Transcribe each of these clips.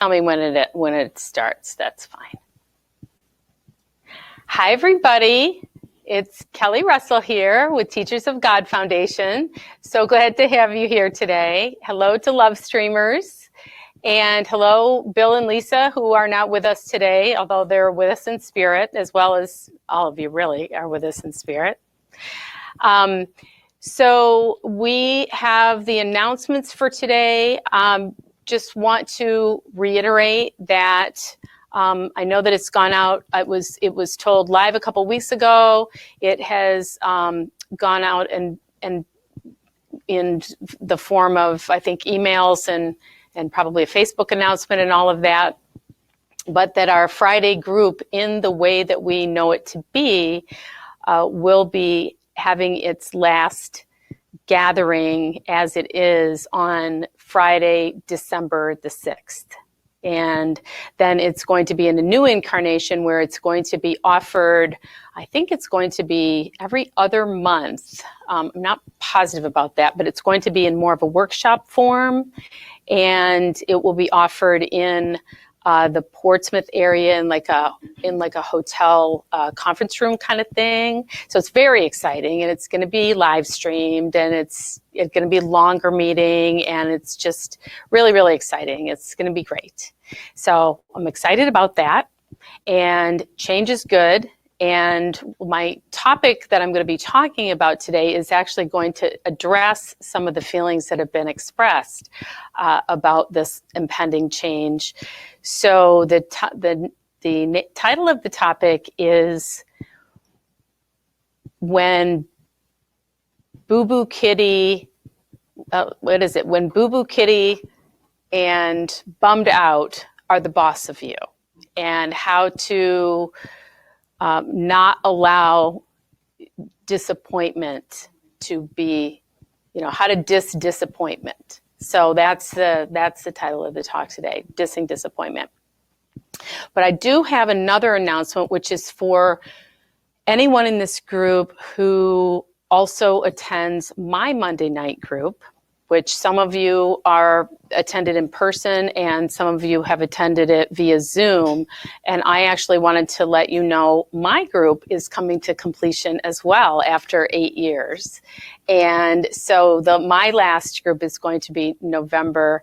tell me when it starts. That's fine. Hi, everybody. It's Kelly Russell here with Teachers of God Foundation. So glad to have you here today. Hello to Love Streamers. And hello, Bill and Lisa, who are not with us today, although they're with us in spirit, as well as all of you really are with us in spirit. So we have the announcements for today. Just want to reiterate that I know that it's gone out. It was told live a couple weeks ago. It has gone out and in the form of, I think, emails and probably a Facebook announcement and all of that. But that our Friday group, in the way that we know it to be, will be having its last gathering as it is on Friday, December the 6th. And then it's going to be in a new incarnation where it's going to be offered, I think it's going to be every other month. I'm not positive about that, but it's going to be in more of a workshop form. And it will be offered in the Portsmouth area in like a hotel conference room kind of thing. So it's very exciting, and it's going to be live streamed, and it's going to be a longer meeting, and it's just really, really exciting. It's going to be great. So I'm excited about that, and change is good. And my topic that I'm going to be talking about today is actually going to address some of the feelings that have been expressed about this impending change. So the title of the topic is When Boo Boo Kitty, When Boo Boo Kitty and Bummed Out are the boss of you, and how to not allow disappointment to be, how to disappointment. So that's the title of the talk today, Dissing Disappointment. But I do have another announcement, which is for anyone in this group who also attends my Monday night group, which some of you are attended in person and some of you have attended it via Zoom. And I actually wanted to let you know my group is coming to completion as well after 8 years. And so my last group is going to be November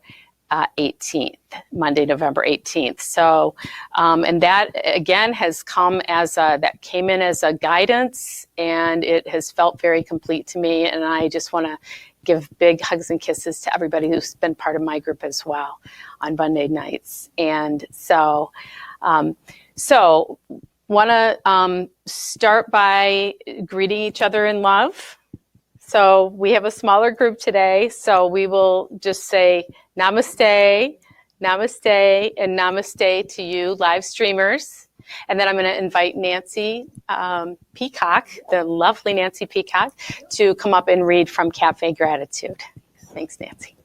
18th, Monday, November 18th. So, and that again has that came in as a guidance, and it has felt very complete to me. And I just want to give big hugs and kisses to everybody who's been part of my group as well on Monday nights. And so, want to start by greeting each other in love. So we have a smaller group today, so we will just say namaste, namaste, and namaste to you live streamers. And then I'm going to invite Nancy Peacock, the lovely Nancy Peacock, to come up and read from Cafe Gratitude. Thanks, Nancy.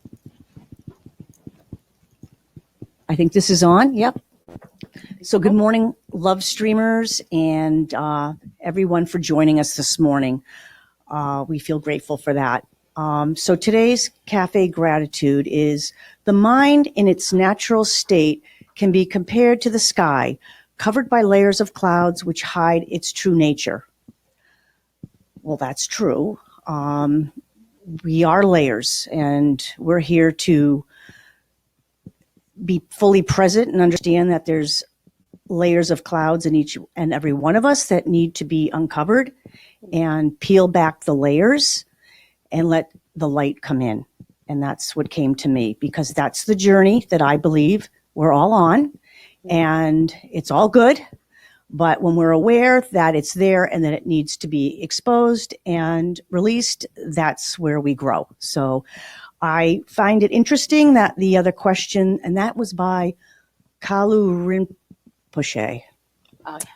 I think this is on. Yep. So good morning, love streamers, and everyone for joining us this morning. We feel grateful for that. So today's Cafe Gratitude is: the mind in its natural state can be compared to the sky, covered by layers of clouds which hide its true nature. Well, that's true. We are layers, and we're here to be fully present and understand that there's layers of clouds in each and every one of us that need to be uncovered, and peel back the layers and let the light come in. And that's what came to me, because that's the journey that I believe we're all on. And it's all good, but when we're aware that it's there and that it needs to be exposed and released, that's where we grow. So I find it interesting that the other question, and that was by Kalu Rinpoche. Oh, yeah.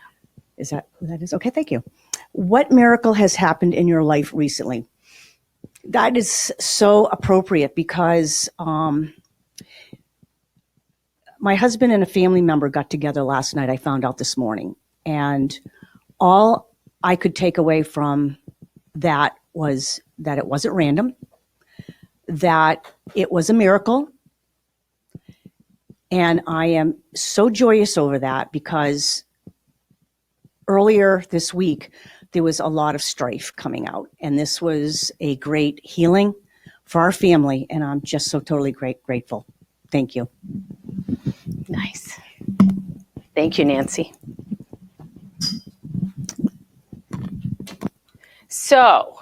Is that is okay? Thank you. What miracle has happened in your life recently? That is so appropriate, because my husband and a family member got together last night, I found out this morning. And all I could take away from that was that it wasn't random, that it was a miracle, And I am so joyous over that because earlier this week, there was a lot of strife coming out. And this was a great healing for our family. And I'm just so totally grateful. Thank you. Nice. Thank you, Nancy. So,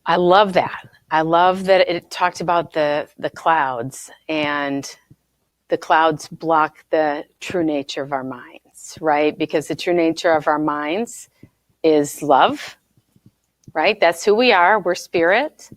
I love that. I love that it talked about the clouds, and the clouds block the true nature of our minds, right? Because the true nature of our minds is love, right? That's who we are. We're spirit.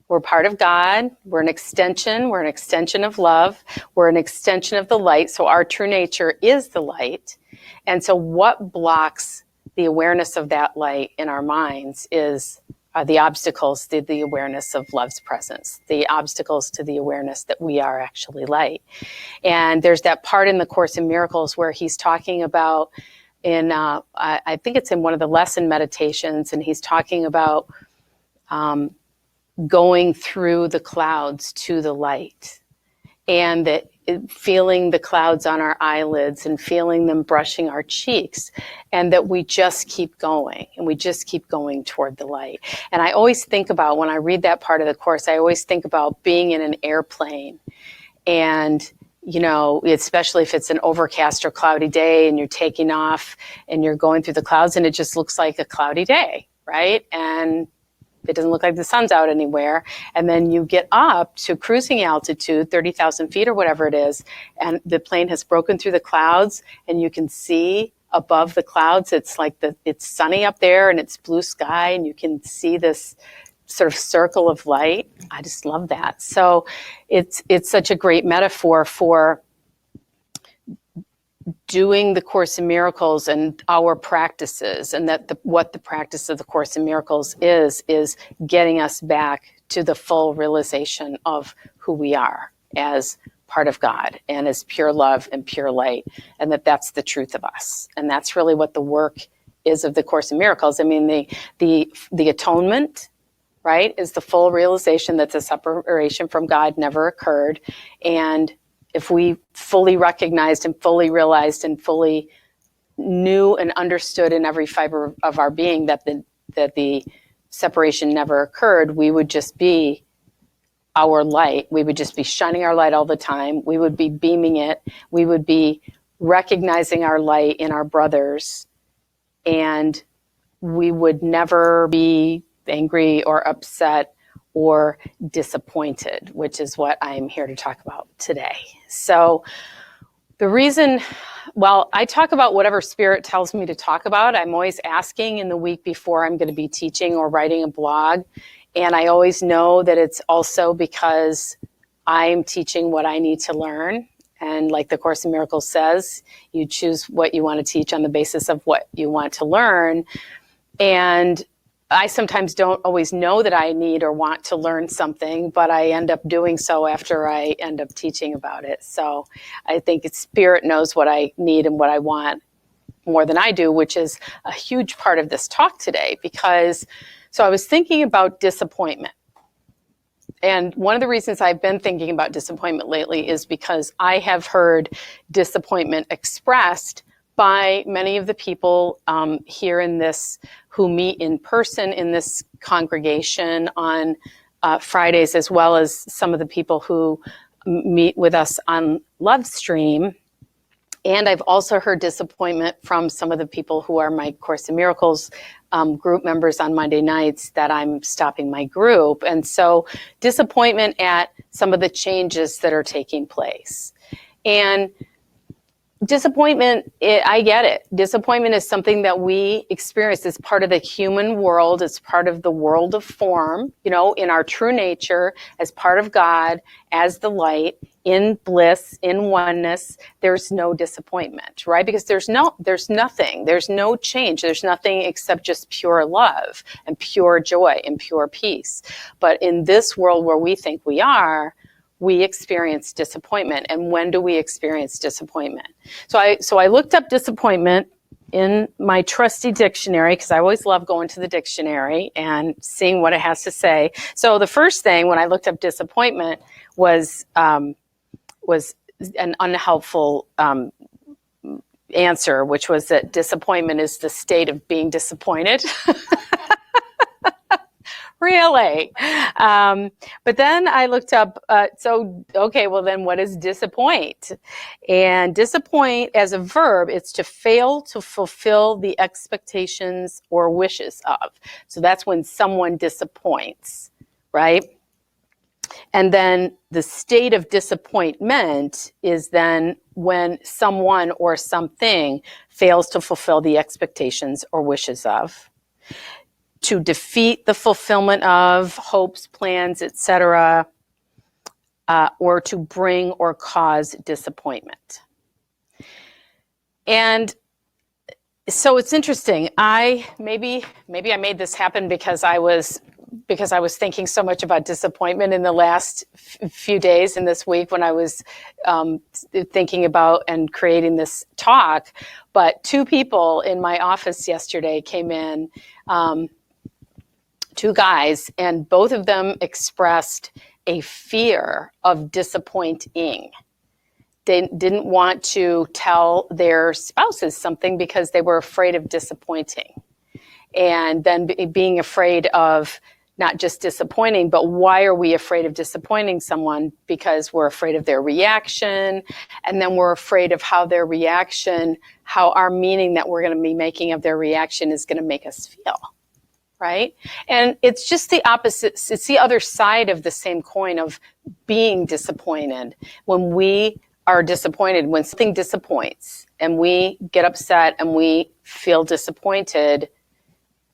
We're part of God. We're an extension. We're an extension of love. We're an extension of the light. So our true nature is the light. And so what blocks the awareness of that light in our minds is the obstacles to the awareness of love's presence, the obstacles to the awareness that we are actually light. And there's that part in the Course in Miracles where he's talking about I think it's in one of the lesson meditations, and he's talking about going through the clouds to the light, and that feeling the clouds on our eyelids and feeling them brushing our cheeks, and that we just keep going, and we just keep going toward the light. And I always think about, when I read that part of the Course, I always think about being in an airplane, and especially if it's an overcast or cloudy day and you're taking off and you're going through the clouds and it just looks like a cloudy day, right? And it doesn't look like the sun's out anywhere. And then you get up to cruising altitude, 30,000 feet or whatever it is, and the plane has broken through the clouds and you can see above the clouds, it's like it's sunny up there and it's blue sky and you can see this sort of circle of light. I just love that. So it's such a great metaphor for doing the Course in Miracles and our practices, and that what the practice of the Course in Miracles is getting us back to the full realization of who we are as part of God and as pure love and pure light, and that's the truth of us. And that's really what the work is of the Course in Miracles. I mean, the atonement, right, is the full realization that the separation from God never occurred. And if we fully recognized and fully realized and fully knew and understood in every fiber of our being that the separation never occurred, we would just be our light. We would just be shining our light all the time. We would be beaming it. We would be recognizing our light in our brothers. And we would never be angry or upset or disappointed, which is what I'm here to talk about today. So the reason, I talk about whatever Spirit tells me to talk about. I'm always asking in the week before I'm going to be teaching or writing a blog. And I always know that it's also because I'm teaching what I need to learn. And like the Course in Miracles says, you choose what you want to teach on the basis of what you want to learn. And I sometimes don't always know that I need or want to learn something, but I end up doing so after I end up teaching about it. So I think Spirit knows what I need and what I want more than I do, which is a huge part of this talk today. So I was thinking about disappointment. And one of the reasons I've been thinking about disappointment lately is because I have heard disappointment expressed by many of the people here in this, who meet in person in this congregation on Fridays, as well as some of the people who meet with us on Lovestream. And I've also heard disappointment from some of the people who are my Course in Miracles group members on Monday nights that I'm stopping my group. And so disappointment at some of the changes that are taking place. And disappointment, I get it. Disappointment is something that we experience. It's part of the human world. It's part of the world of form, in our true nature, as part of God, as the light, in bliss, in oneness. There's no disappointment, right? Because there's nothing, there's no change. There's nothing except just pure love and pure joy and pure peace. But in this world where we think we are, we experience disappointment. And when do we experience disappointment? So I looked up disappointment in my trusty dictionary, because I always love going to the dictionary and seeing what it has to say. So the first thing when I looked up disappointment was an unhelpful answer, which was that disappointment is the state of being disappointed. Really? But then I looked up, okay, well then what is disappoint? And disappoint as a verb, it's to fail to fulfill the expectations or wishes of. So that's when someone disappoints, right? And then the state of disappointment is then when someone or something fails to fulfill the expectations or wishes of, to defeat the fulfillment of hopes, plans, etc., or to bring or cause disappointment. And so it's interesting. Maybe I made this happen because I was thinking so much about disappointment in the last few days in this week when I was thinking about and creating this talk. But 2 people in my office yesterday came in, 2 guys, and both of them expressed a fear of disappointing. They didn't want to tell their spouses something because they were afraid of disappointing. And then being afraid of not just disappointing, but why are we afraid of disappointing someone? Because we're afraid of their reaction, and then we're afraid of how their reaction, how our meaning that we're going to be making of their reaction is going to make us feel, right? And it's just the opposite. It's the other side of the same coin of being disappointed. When we are disappointed, when something disappoints, and we get upset and we feel disappointed,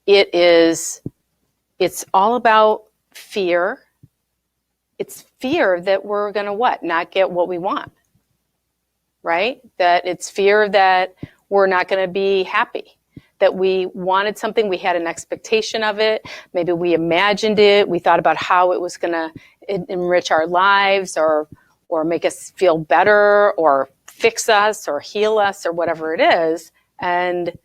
it's all about fear. It's fear that we're going to what? Not get what we want, right? That it's fear that we're not going to be happy, that we wanted something, we had an expectation of it, maybe we imagined it, we thought about how it was going to enrich our lives or make us feel better or fix us or heal us or whatever it is, and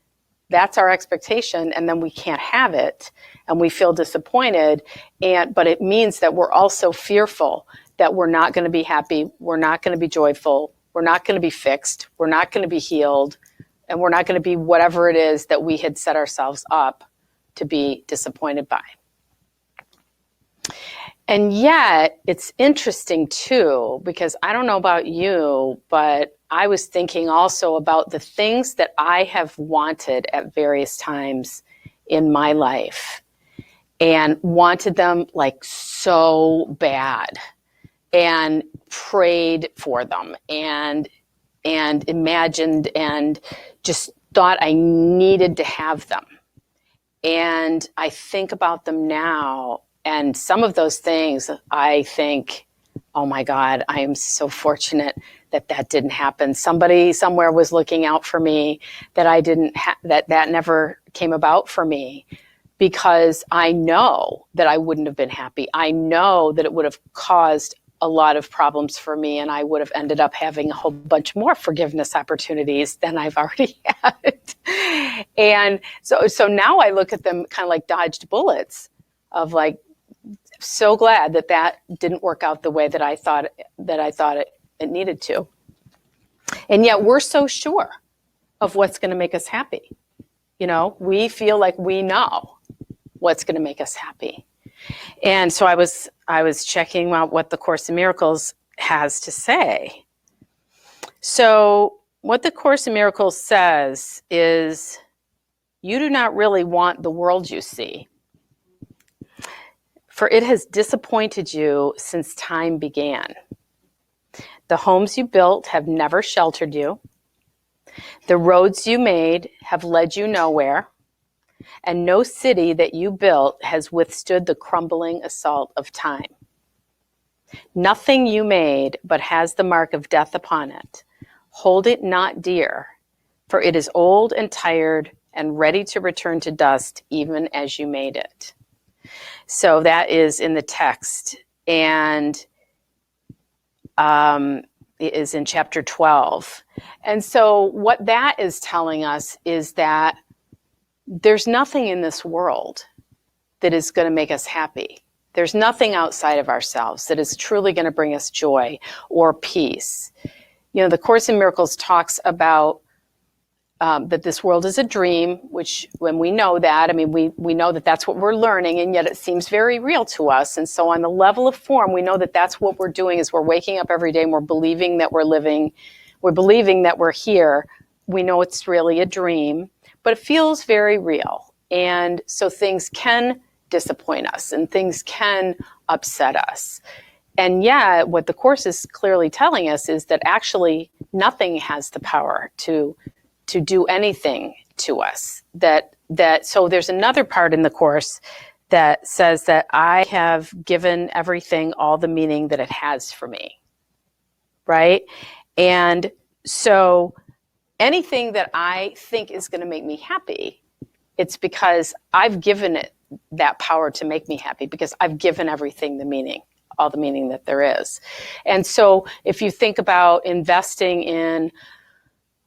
that's our expectation, and then we can't have it, and we feel disappointed. But it means that we're also fearful that we're not going to be happy, we're not going to be joyful, we're not going to be fixed, we're not going to be healed, and we're not going to be whatever it is that we had set ourselves up to be disappointed by. And yet, it's interesting too, because I don't know about you, but I was thinking also about the things that I have wanted at various times in my life and wanted them like so bad and prayed for them and imagined and just thought I needed to have them. And I think about them now, and some of those things I think, oh my God, I am so fortunate that didn't happen. Somebody somewhere was looking out for me, that I didn't that never came about for me, because I know that I wouldn't have been happy. I know that it would have caused a lot of problems for me, and I would have ended up having a whole bunch more forgiveness opportunities than I've already had. And so now I look at them kind of like dodged bullets of like, so glad that didn't work out the way that I thought it needed to. And yet we're so sure of what's going to make us happy. You know, we feel like we know what's going to make us happy. And so I was checking out what the Course in Miracles has to say. So what the Course in Miracles says is, you do not really want the world you see, for it has disappointed you since time began. The homes you built have never sheltered you. The roads you made have led you nowhere. And no city that you built has withstood the crumbling assault of time. Nothing you made but has the mark of death upon it. Hold it not dear, for it is old and tired and ready to return to dust even as you made it. So that is in the text, and it is in chapter 12. And so what that is telling us is that there's nothing in this world that is going to make us happy. There's nothing outside of ourselves that is truly going to bring us joy or peace. You know, the Course in Miracles talks about that this world is a dream, which when we know that, I mean, we know that that's what we're learning, and yet it seems very real to us. And so on the level of form, we know that that's what we're doing is we're waking up every day and we're believing that we're living, we're believing that we're here. We know it's really a dream, but it feels very real. And so things can disappoint us and things can upset us. And yet what the Course is clearly telling us is that actually nothing has the power to do anything to us. So there's another part in the Course that says that I have given everything all the meaning that it has for me, right? And so anything that I think is going to make me happy, it's because I've given it that power to make me happy, because I've given everything the meaning, all the meaning that there is. And so if you think about investing in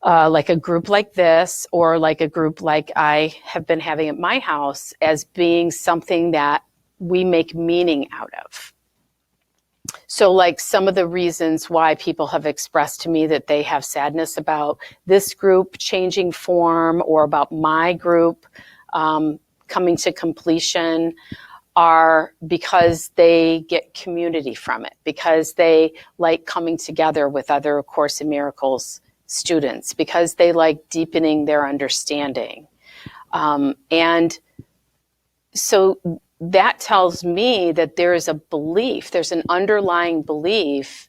like a group like this, or like a group like I have been having at my house, as being something that we make meaning out of. So like some of the reasons why people have expressed to me that they have sadness about this group changing form, or about my group coming to completion, are because they get community from it, because they like coming together with other Course in Miracles students, because they like deepening their understanding. And so that tells me that there is a belief, there's an underlying belief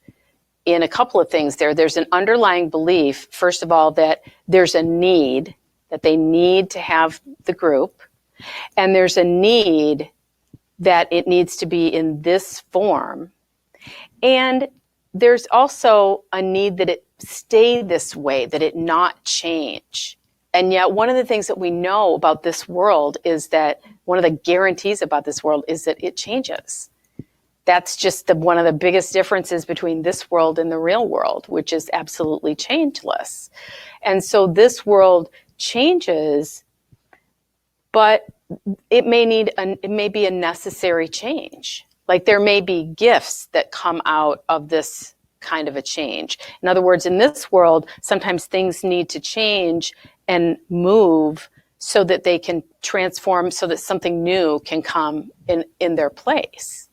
in a couple of things there. There's an underlying belief, first of all, that there's a need, that they need to have the group, and there's a need that it needs to be in this form. And there's also a need that it stay this way, that it not change. And yet one of the things that we know about this world is that one of the guarantees about this world is that it changes. That's just one of the biggest differences between this world and the real world, which is absolutely changeless. And so this world changes, but it may be a necessary change. Like there may be gifts that come out of this kind of a change. In other words, in this world, sometimes things need to change and move so that they can transform, so that something new can come in their place,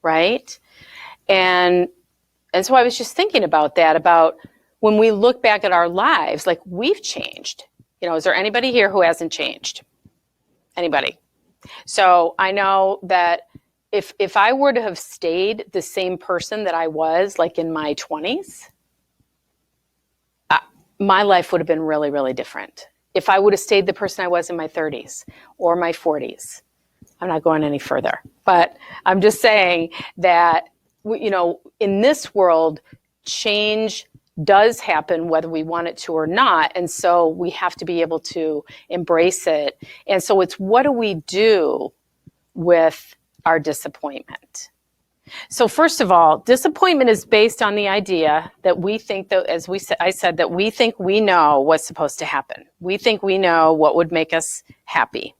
right? And so I was just thinking about that, about when we look back at our lives, like we've changed. You know, is there anybody here who hasn't changed? Anybody? So I know that if I were to have stayed the same person that I was like in my 20s, my life would have been really, really different. If I would have stayed the person I was in my 30s or my 40s, I'm not going any further, but I'm just saying that, you know, in this world, change does happen whether we want it to or not. And so we have to be able to embrace it. And so it's, what do we do with our disappointment? So first of all, disappointment is based on the idea that we think that, as I said, that we think we know what's supposed to happen. We think we know what would make us happy.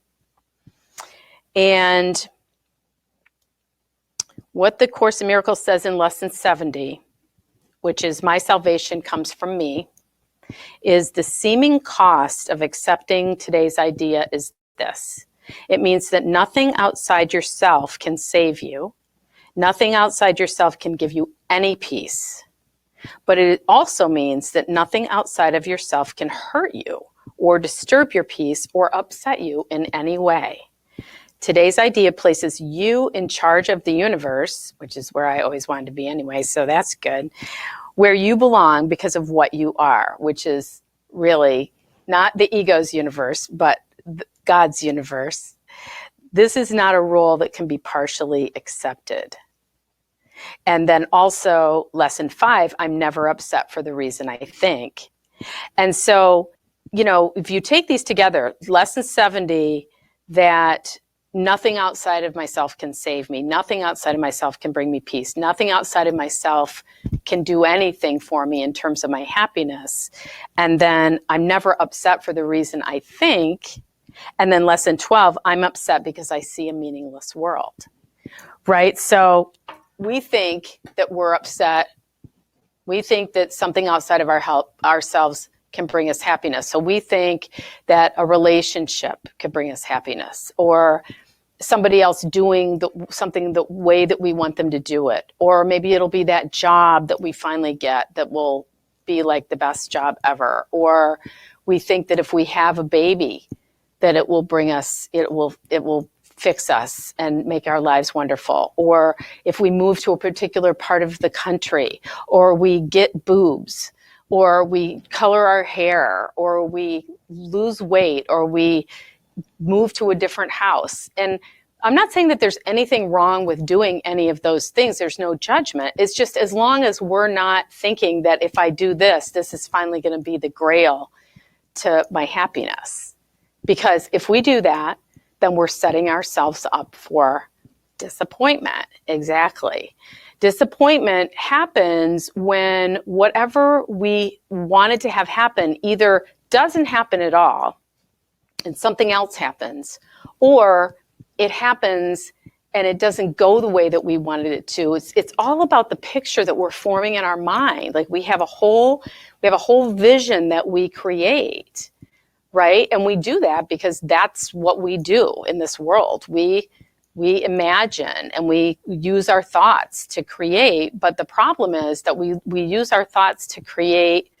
And what the Course in Miracles says in Lesson 70, which is my salvation comes from me, is the seeming cost of accepting today's idea is this. It means that nothing outside yourself can save you. Nothing outside yourself can give you any peace. But it also means that nothing outside of yourself can hurt you or disturb your peace or upset you in any way. Today's idea places you in charge of the universe, which is where I always wanted to be anyway, so that's good, where you belong because of what you are, which is really not the ego's universe, but God's universe. This is not a role that can be partially accepted. And then also lesson 5, I'm never upset for the reason I think. And so, you know, if you take these together, lesson 70, that nothing outside of myself can save me. Nothing outside of myself can bring me peace. Nothing outside of myself can do anything for me in terms of my happiness. And then I'm never upset for the reason I think. And then lesson 12, I'm upset because I see a meaningless world. right? So we think that we're upset. We think that something outside of ourselves can bring us happiness. So we think that a relationship could bring us happiness, or somebody else doing something the way that we want them to do it. Or maybe it'll be that job that we finally get that will be like the best job ever. Or we think that if we have a baby, that it will bring us, it will fix us and make our lives wonderful. Or if we move to a particular part of the country, or we get boobs, or we color our hair, or we lose weight, or we move to a different house. And I'm not saying that there's anything wrong with doing any of those things. There's no judgment. It's just as long as we're not thinking that if I do this, this is finally going to be the grail to my happiness. Because if we do that, then we're setting ourselves up for disappointment. Exactly. Disappointment happens when whatever we wanted to have happen either doesn't happen at all and something else happens, or it happens and it doesn't go the way that we wanted it to. It's all about the picture that we're forming in our mind. Like we have a whole vision that we create, right? And we do that because that's what we do in this world. We imagine and we use our thoughts to create, but the problem is that we use our thoughts to create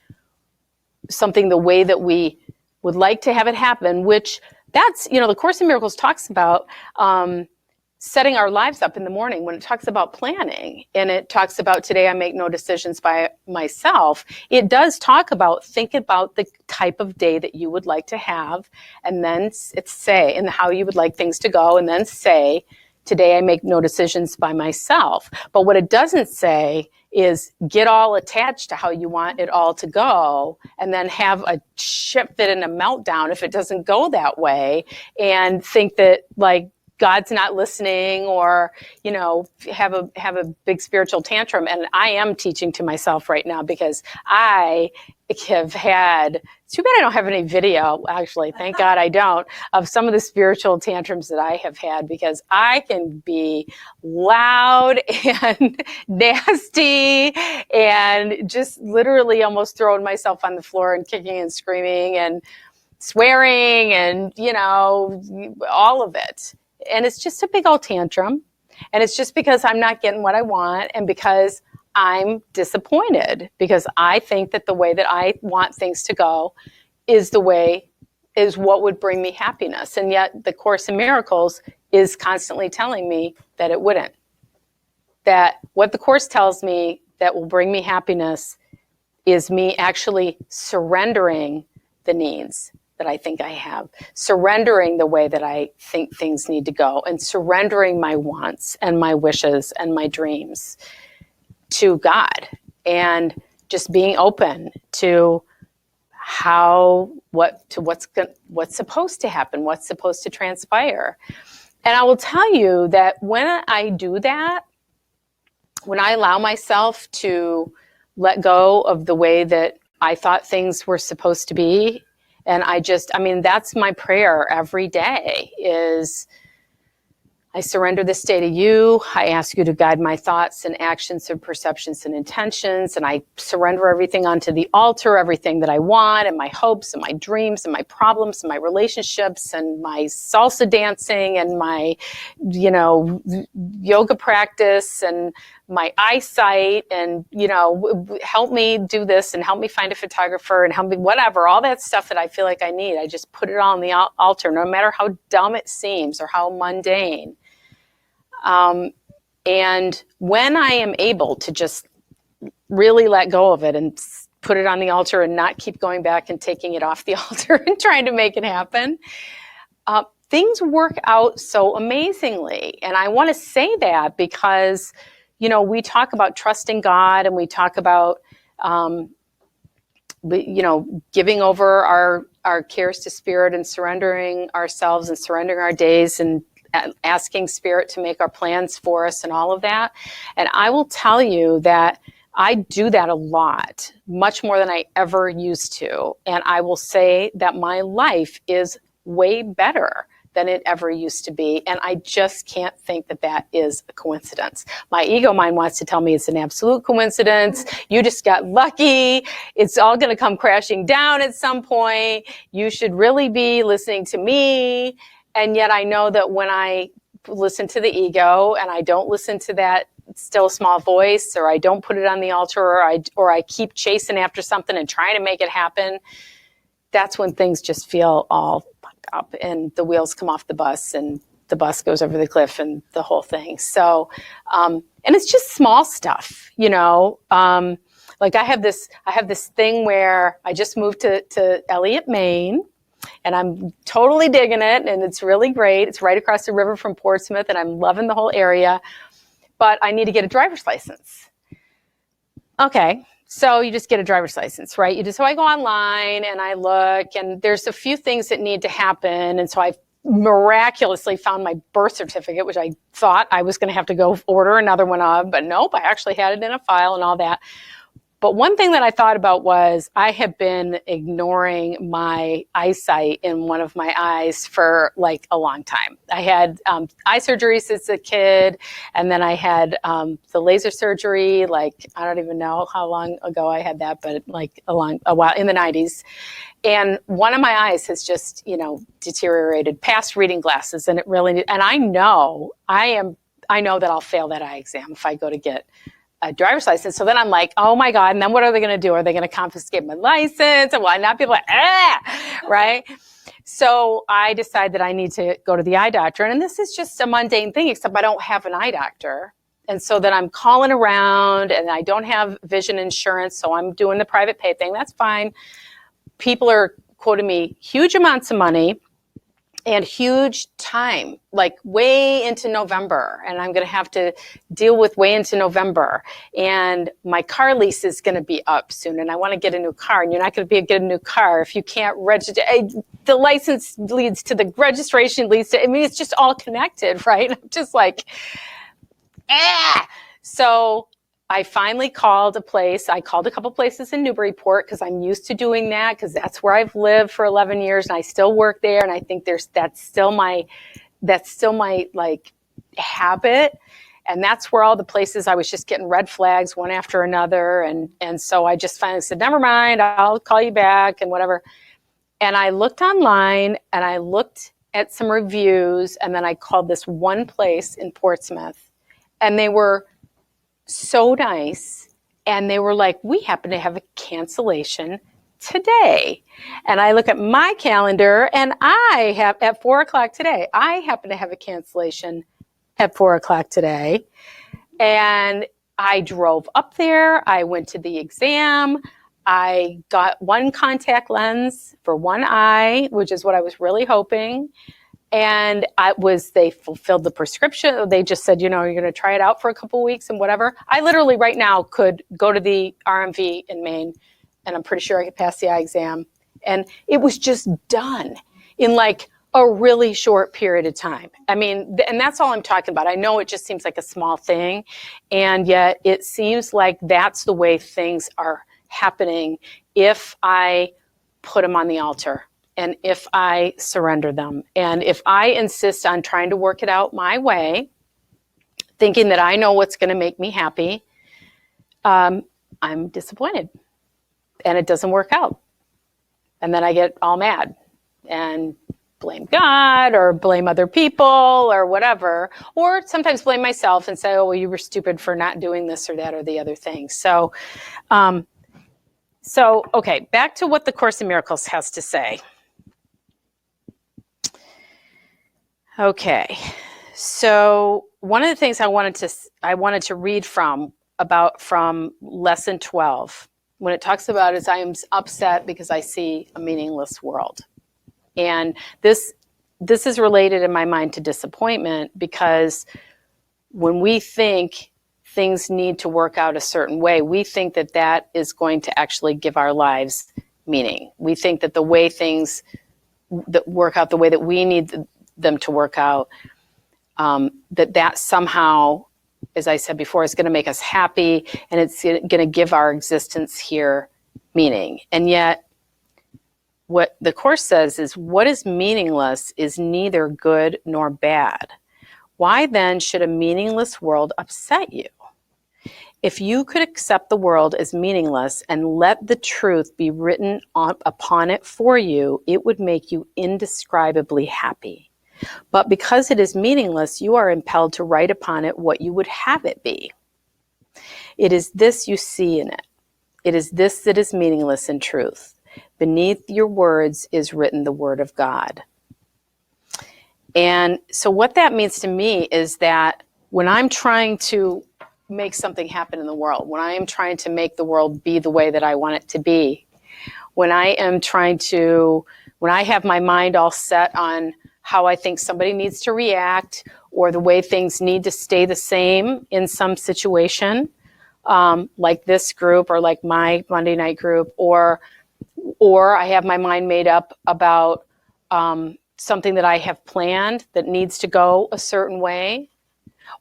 something the way that we would like to have it happen, which that's, the Course in Miracles talks about setting our lives up in the morning when it talks about planning, and it talks about today I make no decisions by myself. It does talk about think about the type of day that you would like to have, and then it's say, and how you would like things to go, and then say, today I make no decisions by myself. But what it doesn't say is get all attached to how you want it all to go and then have a ship fit and a meltdown if it doesn't go that way, and think that like God's not listening, or, have a big spiritual tantrum. And I am teaching to myself right now because I have had, it's too bad I don't have any video, actually, thank God I don't, of some of the spiritual tantrums that I have had, because I can be loud and nasty and just literally almost throwing myself on the floor and kicking and screaming and swearing and, all of it. And it's just a big old tantrum. And it's just because I'm not getting what I want, and because I'm disappointed, because I think that the way that I want things to go is what would bring me happiness. And yet the Course in Miracles is constantly telling me that it wouldn't. That what the Course tells me that will bring me happiness is me actually surrendering the needs that I think I have, surrendering the way that I think things need to go, and surrendering my wants and my wishes and my dreams to God, and just being open to what's supposed to happen, what's supposed to transpire. And I will tell you that when I do that, when I allow myself to let go of the way that I thought things were supposed to be, and that's my prayer every day is, I surrender this day to you. I ask you to guide my thoughts and actions and perceptions and intentions. And I surrender everything onto the altar, everything that I want, and my hopes and my dreams and my problems and my relationships and my salsa dancing and my, yoga practice and my eyesight, and, help me do this and help me find a photographer and help me, whatever, all that stuff that I feel like I need. I just put it all on the altar, no matter how dumb it seems or how mundane. And when I am able to just really let go of it and put it on the altar and not keep going back and taking it off the altar and trying to make it happen, things work out so amazingly. And I want to say that because, we talk about trusting God, and we talk about, giving over our cares to Spirit and surrendering ourselves and surrendering our days and asking Spirit to make our plans for us and all of that. And I will tell you that I do that a lot, much more than I ever used to. And I will say that my life is way better than it ever used to be. And I just can't think that that is a coincidence. My ego mind wants to tell me it's an absolute coincidence. You just got lucky. It's all going to come crashing down at some point. You should really be listening to me. And yet I know that when I listen to the ego and I don't listen to that still small voice, or I don't put it on the altar, or I keep chasing after something and trying to make it happen, that's when things just feel all fucked up and the wheels come off the bus and the bus goes over the cliff and the whole thing. So, and it's just small stuff, you know. Like I have this thing where I just moved to Elliott, Maine, and I'm totally digging it, and it's really great. It's right across the river from Portsmouth, and I'm loving the whole area. But I need to get a driver's license. Okay, so you just get a driver's license, right? So I go online and I look, and there's a few things that need to happen. And so I miraculously found my birth certificate, which I thought I was going to have to go order another one of, but nope, I actually had it in a file and all that. But one thing that I thought about was I have been ignoring my eyesight in one of my eyes for like a long time. I had eye surgery since a kid, and then I had the laser surgery, like I don't even know how long ago I had that, but like a while, in the 90s. And one of my eyes has just, you know, deteriorated past reading glasses, and it really, and I know that I'll fail that eye exam if I go to get a driver's license. So then I'm like, oh my God. And then what are they going to do? Are they going to confiscate my license? And will I not be able to, right? So I decide that I need to go to the eye doctor. And this is just a mundane thing, except I don't have an eye doctor. And so then I'm calling around, and I don't have vision insurance. So I'm doing the private pay thing. That's fine. People are quoting me huge amounts of money and huge time, like way into November. And I'm going to have to deal with way into November. And my car lease is going to be up soon. And I want to get a new car. And you're not going to get a new car if you can't register. The license leads to the registration leads to, I mean, it's just all connected, right? I'm just like, So I finally called a place. I called a couple places in Newburyport because I'm used to doing that, because that's where I've lived for 11 years and I still work there. And I think that's still my like habit. And that's where all the places I was just getting red flags one after another. And so I just finally said, never mind, I'll call you back and whatever. And I looked online and I looked at some reviews, and then I called this one place in Portsmouth, and they were so nice. And they were like, we happen to have a cancellation today. And I look at my calendar, and I have at 4:00 today, I happen to have a cancellation at 4:00 today. And I drove up there. I went to the exam. I got one contact lens for one eye, which is what I was really hoping. And they fulfilled the prescription. They just said, you know, you're going to try it out for a couple of weeks and whatever. I literally right now could go to the RMV in Maine, and I'm pretty sure I could pass the eye exam. And it was just done in like a really short period of time. I mean, and that's all I'm talking about. I know it just seems like a small thing, and yet it seems like that's the way things are happening if I put them on the altar. And if I surrender them, and if I insist on trying to work it out my way, thinking that I know what's going to make me happy, I'm disappointed and it doesn't work out. And then I get all mad and blame God or blame other people or whatever, or sometimes blame myself and say, oh, well, you were stupid for not doing this or that or the other thing. So, okay, back to what the Course in Miracles has to say. Okay, so one of the things I wanted to read from lesson 12, when it talks about is I am upset because I see a meaningless world. And this is related in my mind to disappointment, because when we think things need to work out a certain way, we think that that is going to actually give our lives meaning. We think that the way things that work out the way that we need them to work out, that somehow, as I said before, is going to make us happy, and it's going to give our existence here meaning. And yet, what the Course says is, what is meaningless is neither good nor bad. Why then should a meaningless world upset you? If you could accept the world as meaningless and let the truth be written upon it for you, it would make you indescribably happy. But because it is meaningless, you are impelled to write upon it what you would have it be. It is this you see in it. It is this that is meaningless in truth. Beneath your words is written the word of God. And so what that means to me is that when I'm trying to make something happen in the world, when I am trying to make the world be the way that I want it to be, when I have my mind all set on how I think somebody needs to react, or the way things need to stay the same in some situation, like this group or like my Monday night group, or I have my mind made up about something that I have planned that needs to go a certain way,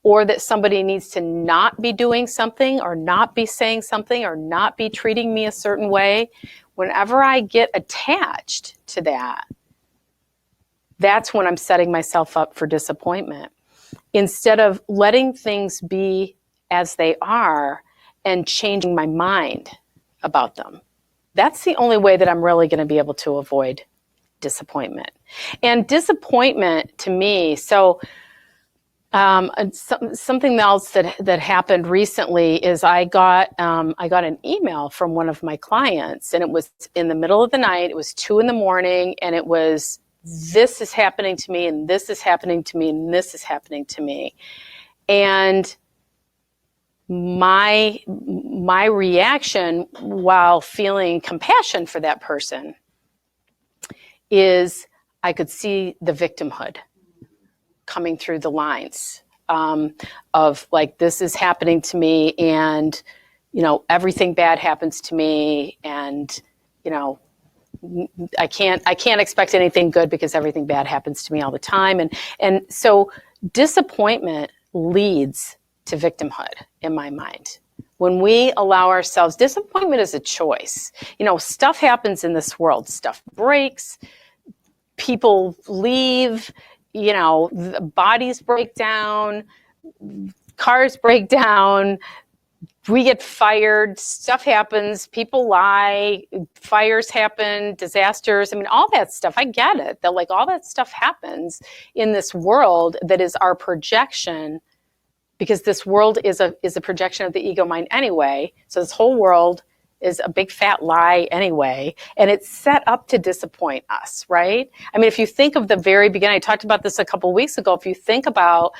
or that somebody needs to not be doing something or not be saying something or not be treating me a certain way. Whenever I get attached to that, that's when I'm setting myself up for disappointment. Instead of letting things be as they are and changing my mind about them. That's the only way that I'm really going to be able to avoid disappointment. And disappointment to me, so something else that happened recently is I got an email from one of my clients, and it was in the middle of the night. It was 2 a.m, and it was, this is happening to me, and this is happening to me, and this is happening to me. And my reaction, while feeling compassion for that person, is I could see the victimhood coming through the lines of like, this is happening to me, and everything bad happens to me, and I can't expect anything good because everything bad happens to me all the time. And so disappointment leads to victimhood in my mind. When we allow ourselves, disappointment is a choice. Stuff happens in this world. Stuff breaks, people leave, the bodies break down, cars break down, we get fired, stuff happens, people lie, fires happen, disasters. I mean, all that stuff, I get it. That like all that stuff happens in this world that is our projection, because this world is a projection of the ego mind anyway. So this whole world is a big fat lie anyway, and it's set up to disappoint us, right? I mean, if you think of the very beginning, I talked about this a couple of weeks ago, if you think about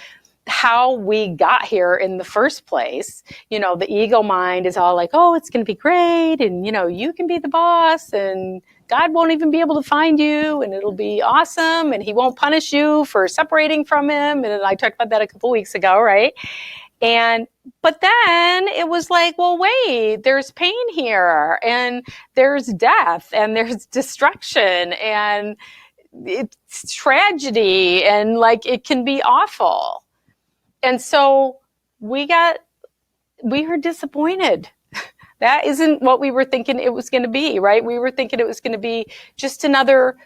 how we got here in the first place, the ego mind is all like, oh, it's going to be great, and you can be the boss, and God won't even be able to find you, and it'll be awesome, and he won't punish you for separating from him. And I talked about that a couple weeks ago, right? But then it was like, well, wait, there's pain here, and there's death, and there's destruction, and it's tragedy, and like it can be awful. And so we were disappointed. That isn't what we were thinking it was going to be, right? We were thinking it was going to be just another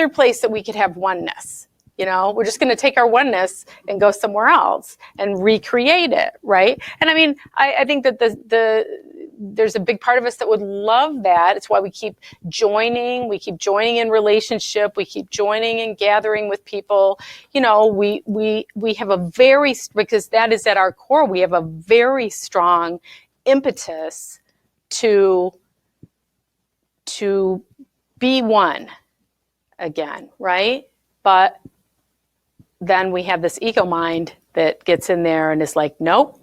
place that we could have oneness. We're just going to take our oneness and go somewhere else and recreate it, right? And I mean, I think that there's a big part of us that would love that. It's why we keep joining in relationship, we keep joining and gathering with people. We have because that is at our core, we have a very strong impetus to be one again, right? But then we have this ego mind that gets in there and is like, nope,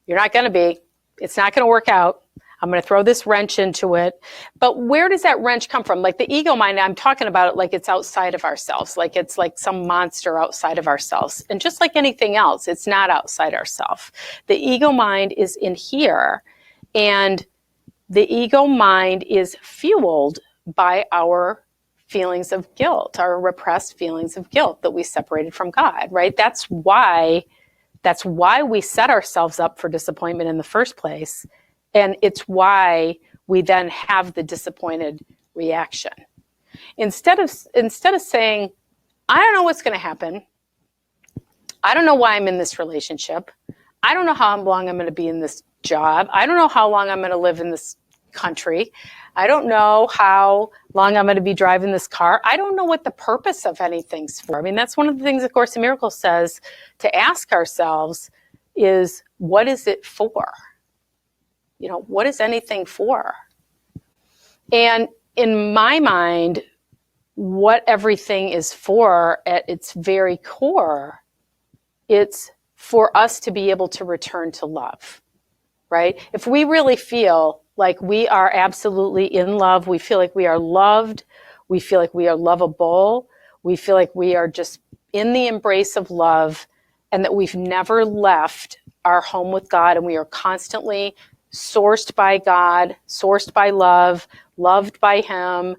you're not going to be. It's not going to work out. I'm going to throw this wrench into it. But where does that wrench come from? Like the ego mind, I'm talking about it like it's outside of ourselves, like it's like some monster outside of ourselves. And just like anything else, it's not outside ourselves. The ego mind is in here, and the ego mind is fueled by our feelings of guilt, our repressed feelings of guilt that we separated from God, right? That's why we set ourselves up for disappointment in the first place. And it's why we then have the disappointed reaction. Instead of saying, I don't know what's going to happen. I don't know why I'm in this relationship. I don't know how long I'm going to be in this job. I don't know how long I'm going to live in this country. I don't know how long I'm going to be driving this car. I don't know what the purpose of anything's for. I mean, that's one of the things the Course in Miracles says to ask ourselves is, what is it for? You know, what is anything for? And in my mind, what everything is for at its very core, it's for us to be able to return to love, right? If we really feel like we are absolutely in love, we feel like we are loved, we feel like we are lovable, we feel like we are just in the embrace of love, and that we've never left our home with God, and we are constantly sourced by God, sourced by love, loved by Him,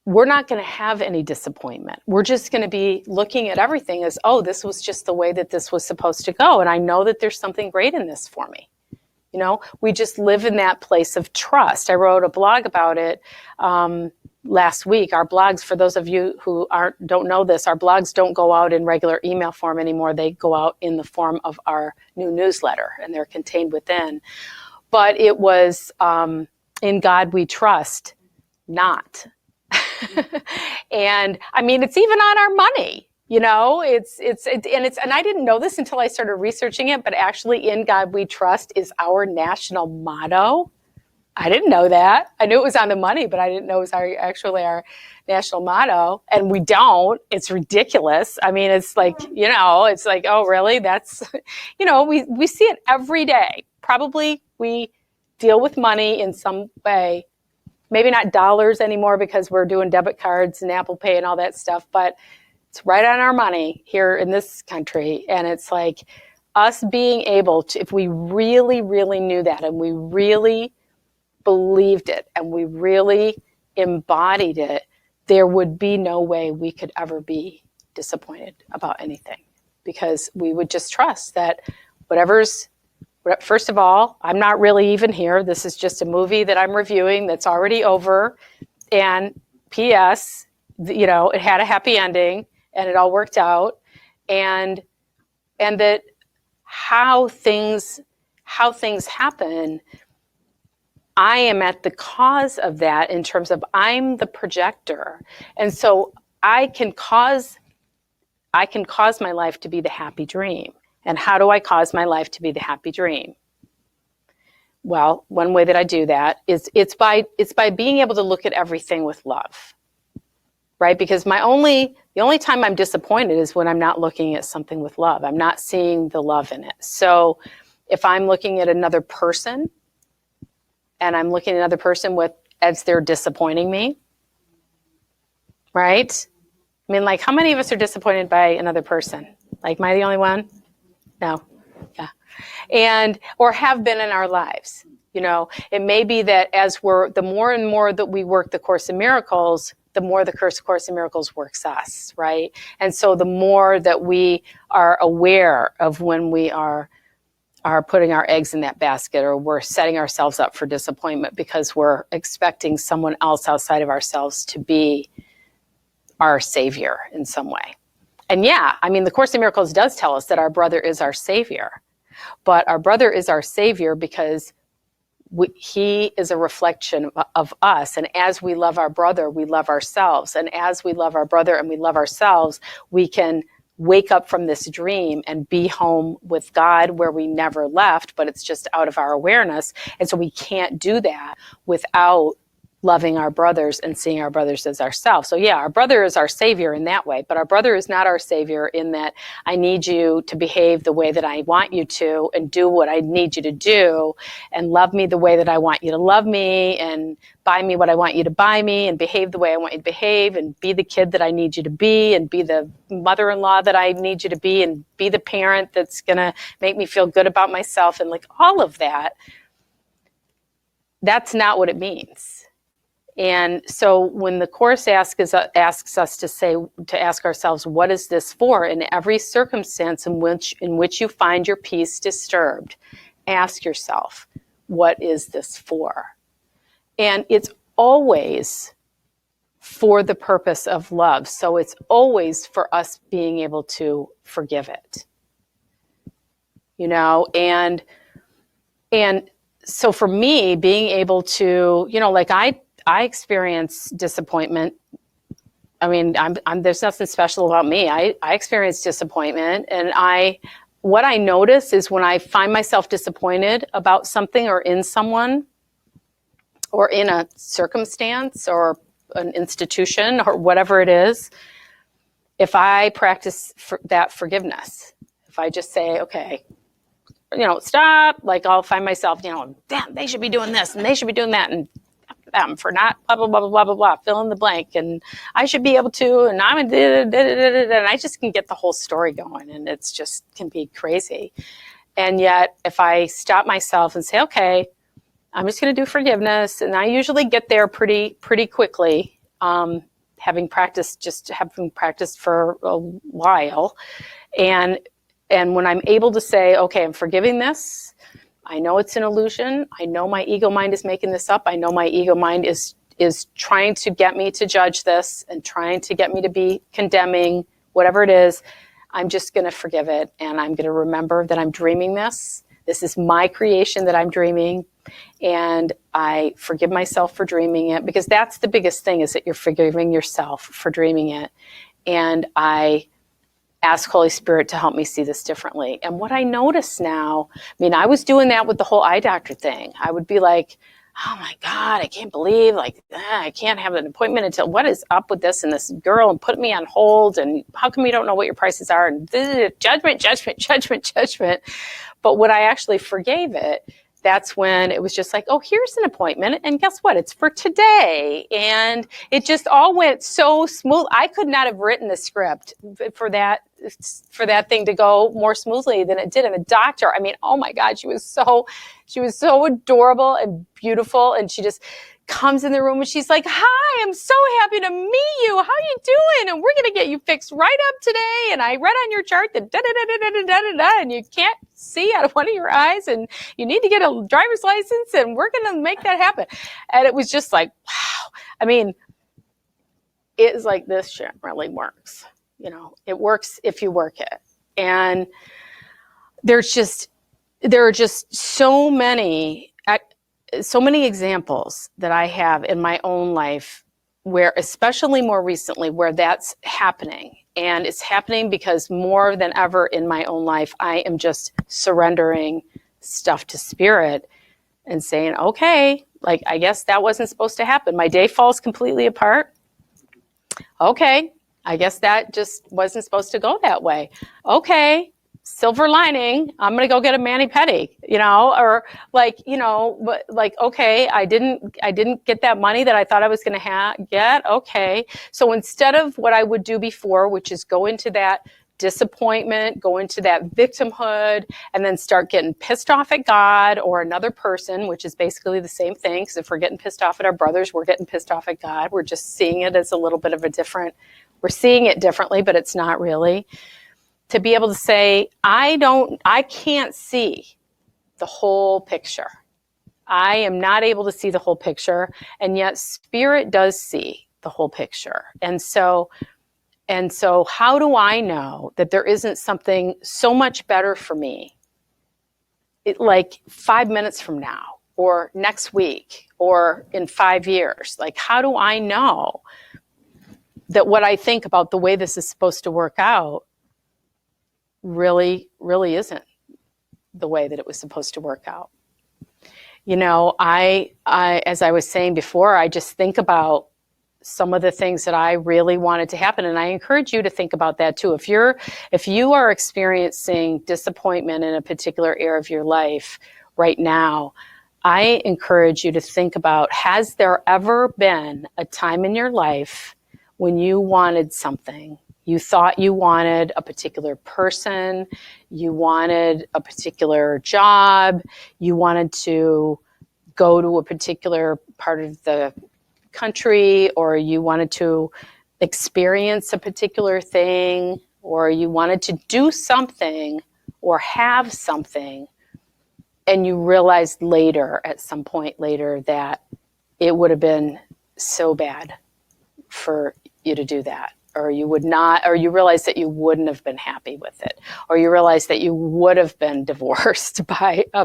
we're not going to have any disappointment. We're just going to be looking at everything as, oh, this was just the way that this was supposed to go, and I know that there's something great in this for me. You know, we just live in that place of trust. I wrote a blog about it last week. Our blogs, for those of you who don't know this, our blogs don't go out in regular email form anymore. They go out in the form of our new newsletter, and they're contained within. But it was in God we trust, not. And I mean, it's even on our money. You know, and I didn't know this until I started researching it, but actually in God we trust is our national motto. I didn't know that. I knew it was on the money, but I didn't know it was our national motto. And we don't. It's ridiculous. I mean, it's like, you know, it's like, oh, really? That's, you know, we see it every day. Probably we deal with money in some way. Maybe not dollars anymore because we're doing debit cards and Apple Pay and all that stuff, but it's right on our money here in this country. And it's like us being able to, if we really, really knew that and we really believed it and we really embodied it, there would be no way we could ever be disappointed about anything, because we would just trust that first of all, I'm not really even here. This is just a movie that I'm reviewing that's already over. And P.S., you know, it had a happy ending. And it all worked out, and that how things happen, I am at the cause of that in terms of I'm the projector, and so I can cause my life to be the happy dream. And how do I cause my life to be the happy dream? Well, one way that I do that is it's by being able to look at everything with love. Right? Because the only time I'm disappointed is when I'm not looking at something with love. I'm not seeing the love in it. So if I'm looking at another person and I'm looking at another person as they're disappointing me, right? I mean, like, how many of us are disappointed by another person? Like, am I the only one? No. Yeah. Or have been in our lives. You know, it may be that the more and more that we work the Course in Miracles, the more the Course in Miracles works us, right? And so the more that we are aware of when we are putting our eggs in that basket, or we're setting ourselves up for disappointment because we're expecting someone else outside of ourselves to be our savior in some way. And yeah, I mean, the Course in Miracles does tell us that our brother is our savior, but our brother is our savior because he is a reflection of us. And as we love our brother, we love ourselves. And as we love our brother and we love ourselves, we can wake up from this dream and be home with God where we never left, but it's just out of our awareness. And so we can't do that without loving our brothers and seeing our brothers as ourselves. So yeah, our brother is our savior in that way, but our brother is not our savior in that I need you to behave the way that I want you to and do what I need you to do and love me the way that I want you to love me and buy me what I want you to buy me and behave the way I want you to behave and be the kid that I need you to be and be the mother-in-law that I need you to be and be the parent that's going to make me feel good about myself and like all of that. That's not what it means. And so when the Course asks us to ask ourselves, what is this for? In every circumstance in which you find your peace disturbed, ask yourself, what is this for? And it's always for the purpose of love. So it's always for us being able to forgive it, and so for me, being able to, like I experience disappointment. I mean, there's nothing special about me. I experience disappointment, and what I notice is when I find myself disappointed about something or in someone or in a circumstance or an institution or whatever it is, if I practice that forgiveness, if I just say, okay, stop, like I'll find myself, damn, they should be doing this and they should be doing that, and them for not blah, blah, blah, blah, blah, blah, blah, fill in the blank, and I should be able to, and I'm and I just can get the whole story going, and it's just can be crazy. And yet, if I stop myself and say, okay, I'm just going to do forgiveness, and I usually get there pretty quickly, having practiced for a while, and when I'm able to say, okay, I'm forgiving this. I know it's an illusion. I know my ego mind is making this up. I know my ego mind is trying to get me to judge this and trying to get me to be condemning, whatever it is. I'm just going to forgive it, and I'm going to remember that I'm dreaming this. This is my creation that I'm dreaming, and I forgive myself for dreaming it, because that's the biggest thing, is that you're forgiving yourself for dreaming it. And I ask Holy Spirit to help me see this differently. And what I notice now, I was doing that with the whole eye doctor thing. I would be like, oh my God, I can't believe, I can't have an appointment until, what is up with this and this girl, and put me on hold, and how come you don't know what your prices are, and judgment. But when I actually forgave it, that's when it was just like, oh, here's an appointment, and guess what? It's for today. And it just all went so smooth. I could not have written the script for that thing to go more smoothly than it did. And the doctor, oh my God, she was so adorable and beautiful. And she just comes in the room and she's like, hi, I'm so happy to meet you. How you doing? And we're going to get you fixed right up today. And I read on your chart that da-da-da-da-da-da-da-da, and you can't see out of one of your eyes, and you need to get a driver's license, and we're going to make that happen. And it was just like, wow. It is like, this shit really works. It works if you work it. And there are just so many examples that I have in my own life where, especially more recently, where that's happening. And it's happening because more than ever in my own life, I am just surrendering stuff to Spirit and saying, okay, I guess that wasn't supposed to happen. My day falls completely apart. Okay, I guess that just wasn't supposed to go that way. Okay, silver lining, I'm going to go get a mani-pedi, okay, I didn't get that money that I thought I was going to get. Okay. So instead of what I would do before, which is go into that disappointment, go into that victimhood, and then start getting pissed off at God or another person, which is basically the same thing. Because if we're getting pissed off at our brothers, we're getting pissed off at God. We're just seeing it as a little bit of we're seeing it differently, but it's not really. To be able to say, I can't see the whole picture. I am not able to see the whole picture, and yet Spirit does see the whole picture. And so how do I know that there isn't something so much better for me, like 5 minutes from now, or next week, or in 5 years? How do I know that what I think about the way this is supposed to work out really isn't the way that it was supposed to work out? I as I was saying before, I just think about some of the things that I really wanted to happen, and I encourage you to think about that too. If you are experiencing disappointment in a particular area of your life right now, I encourage you to think about, has there ever been a time in your life when you wanted something? You thought you wanted a particular person, you wanted a particular job, you wanted to go to a particular part of the country, or you wanted to experience a particular thing, or you wanted to do something or have something, and you realized later, at some point later, that it would have been so bad for you to do that, or you would not, or you realize that you wouldn't have been happy with it, or you realize that you would have been divorced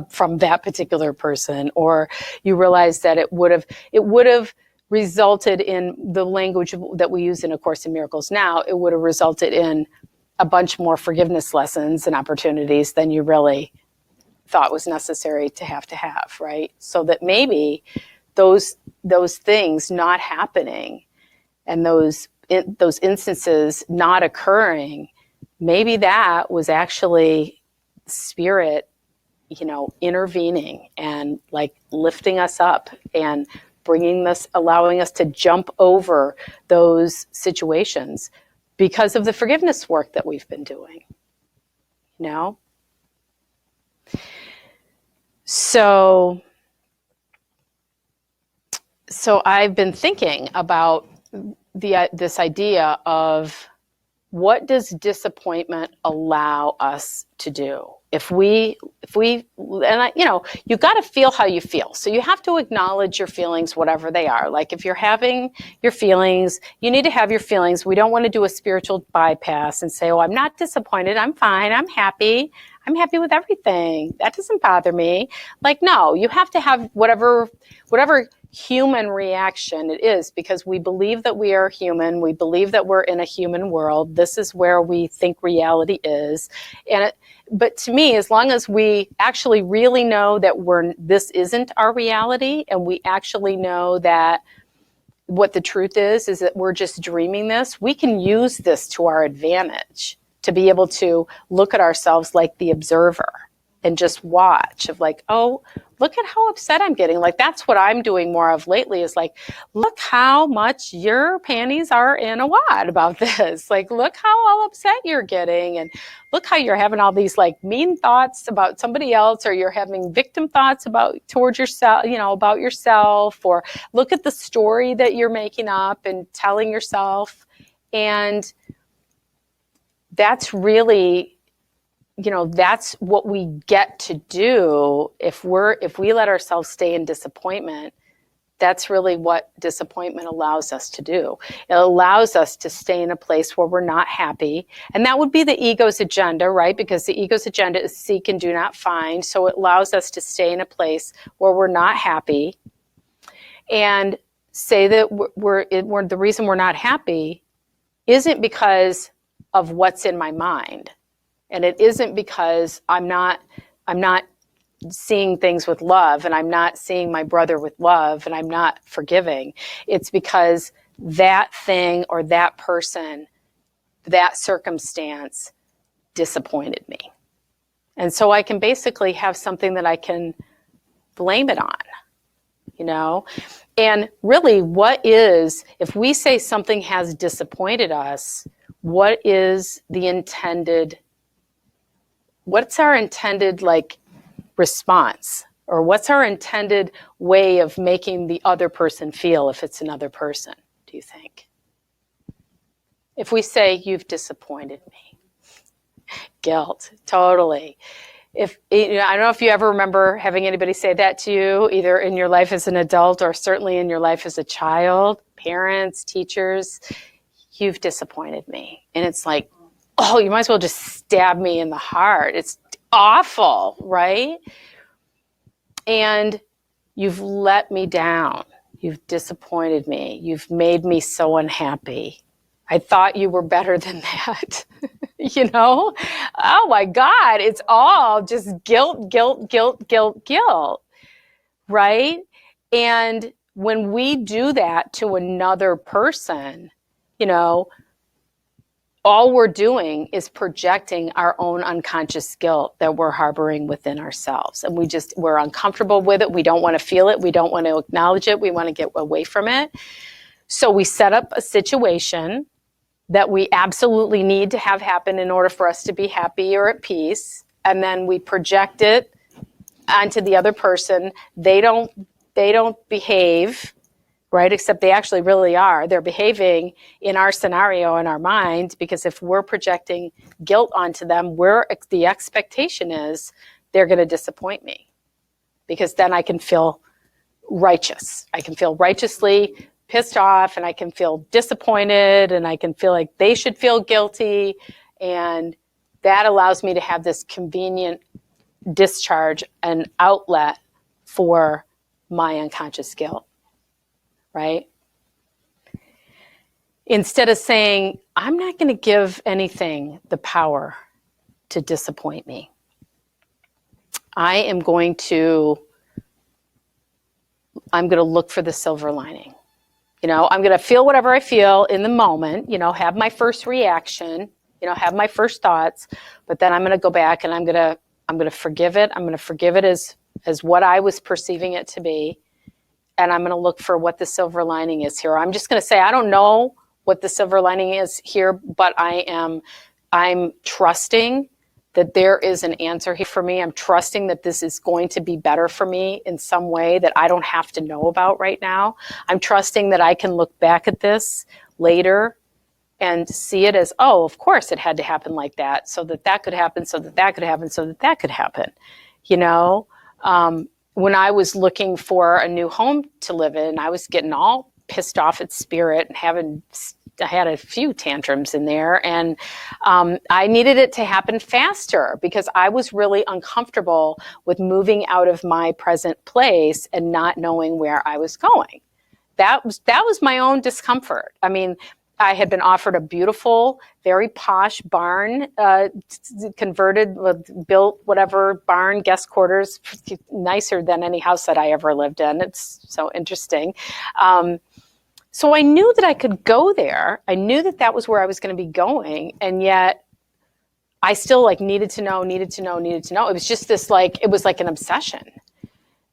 from that particular person, or you realize that it would have resulted in the language that we use in A Course in Miracles now. It would have resulted in a bunch more forgiveness lessons and opportunities than you really thought was necessary to have, right? So that maybe those things not happening and those instances not occurring, maybe that was actually spirit, intervening and like lifting us up and allowing us to jump over those situations because of the forgiveness work that we've been doing, So I've been thinking about this idea of what does disappointment allow us to do? If we, you got to feel how you feel. So you have to acknowledge your feelings, whatever they are. Like if you're having your feelings, you need to have your feelings. We don't want to do a spiritual bypass and say, oh, I'm not disappointed. I'm fine. I'm happy. I'm happy with everything. That doesn't bother me. Like, no, you have to have whatever human reaction it is, because we believe that we are human. We believe that we're in a human world. This is where we think reality is. But to me, as long as we actually really know that this isn't our reality, and we actually know that what the truth is that we're just dreaming this, we can use this to our advantage to be able to look at ourselves like the observer and just watch of like, oh, look at how upset I'm getting. Like that's what I'm doing more of lately is like, look how much your panties are in a wad about this. Like, look how all upset you're getting. And look how you're having all these like mean thoughts about somebody else, or you're having victim thoughts towards yourself, about yourself, or look at the story that you're making up and telling yourself. And that's really, that's what we get to do if we let ourselves stay in disappointment. That's really what disappointment allows us to do. It allows us to stay in a place where we're not happy. And that would be the ego's agenda, right? Because the ego's agenda is seek and do not find. So it allows us to stay in a place where we're not happy and say that the reason we're not happy isn't because of what's in my mind. And it isn't because I'm not seeing things with love, and I'm not seeing my brother with love, and I'm not forgiving. It's because that thing or that person, that circumstance disappointed me. And so I can basically have something that I can blame it on, And really, if we say something has disappointed us, what's our intended response, or what's our intended way of making the other person feel if it's another person, do you think? If we say, you've disappointed me, guilt, totally. I don't know if you ever remember having anybody say that to you, either in your life as an adult or certainly in your life as a child, parents, teachers, you've disappointed me. And it's like, oh, you might as well just stab me in the heart. It's awful, right? And you've let me down. You've disappointed me. You've made me so unhappy. I thought you were better than that. Oh my God, it's all just guilt, right? And when we do that to another person, all we're doing is projecting our own unconscious guilt that we're harboring within ourselves. And we're uncomfortable with it. We don't want to feel it. We don't want to acknowledge it. We want to get away from it. So we set up a situation that we absolutely need to have happen in order for us to be happy or at peace. And then we project it onto the other person. They don't behave, right? Except they actually really are. They're behaving in our scenario, in our mind, because if we're projecting guilt onto them, the expectation is they're going to disappoint me, because then I can feel righteous. I can feel righteously pissed off, and I can feel disappointed, and I can feel like they should feel guilty. And that allows me to have this convenient discharge and outlet for my unconscious guilt, right? Instead of saying, I'm not going to give anything the power to disappoint me. I am going to look for the silver lining. I'm going to feel whatever I feel in the moment, have my first reaction, have my first thoughts, but then I'm going to go back and I'm going to forgive it. I'm going to forgive it as what I was perceiving it to be. And I'm going to look for what the silver lining is here. I'm just going to say, I don't know what the silver lining is here, but I'm trusting that there is an answer here for me. I'm trusting that this is going to be better for me in some way that I don't have to know about right now. I'm trusting that I can look back at this later and see it as, oh, of course it had to happen like that, so that could happen, so that could happen, so that could happen. When I was looking for a new home to live in, I was getting all pissed off at Spirit and I had a few tantrums in there, and I needed it to happen faster because I was really uncomfortable with moving out of my present place and not knowing where I was going. That was my own discomfort. I mean, I had been offered a beautiful, very posh barn, converted, built whatever barn, guest quarters, nicer than any house that I ever lived in. It's so interesting. So I knew that I could go there. I knew that was where I was going to be going. And yet I still needed to know. It was just this it was like an obsession.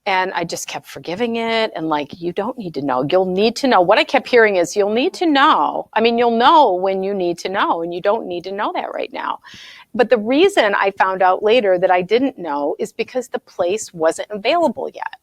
And I just kept forgiving it. And you don't need to know. You'll need to know. What I kept hearing is you'll need to know. I mean, you'll know when you need to know, and you don't need to know that right now. But the reason I found out later that I didn't know is because the place wasn't available yet.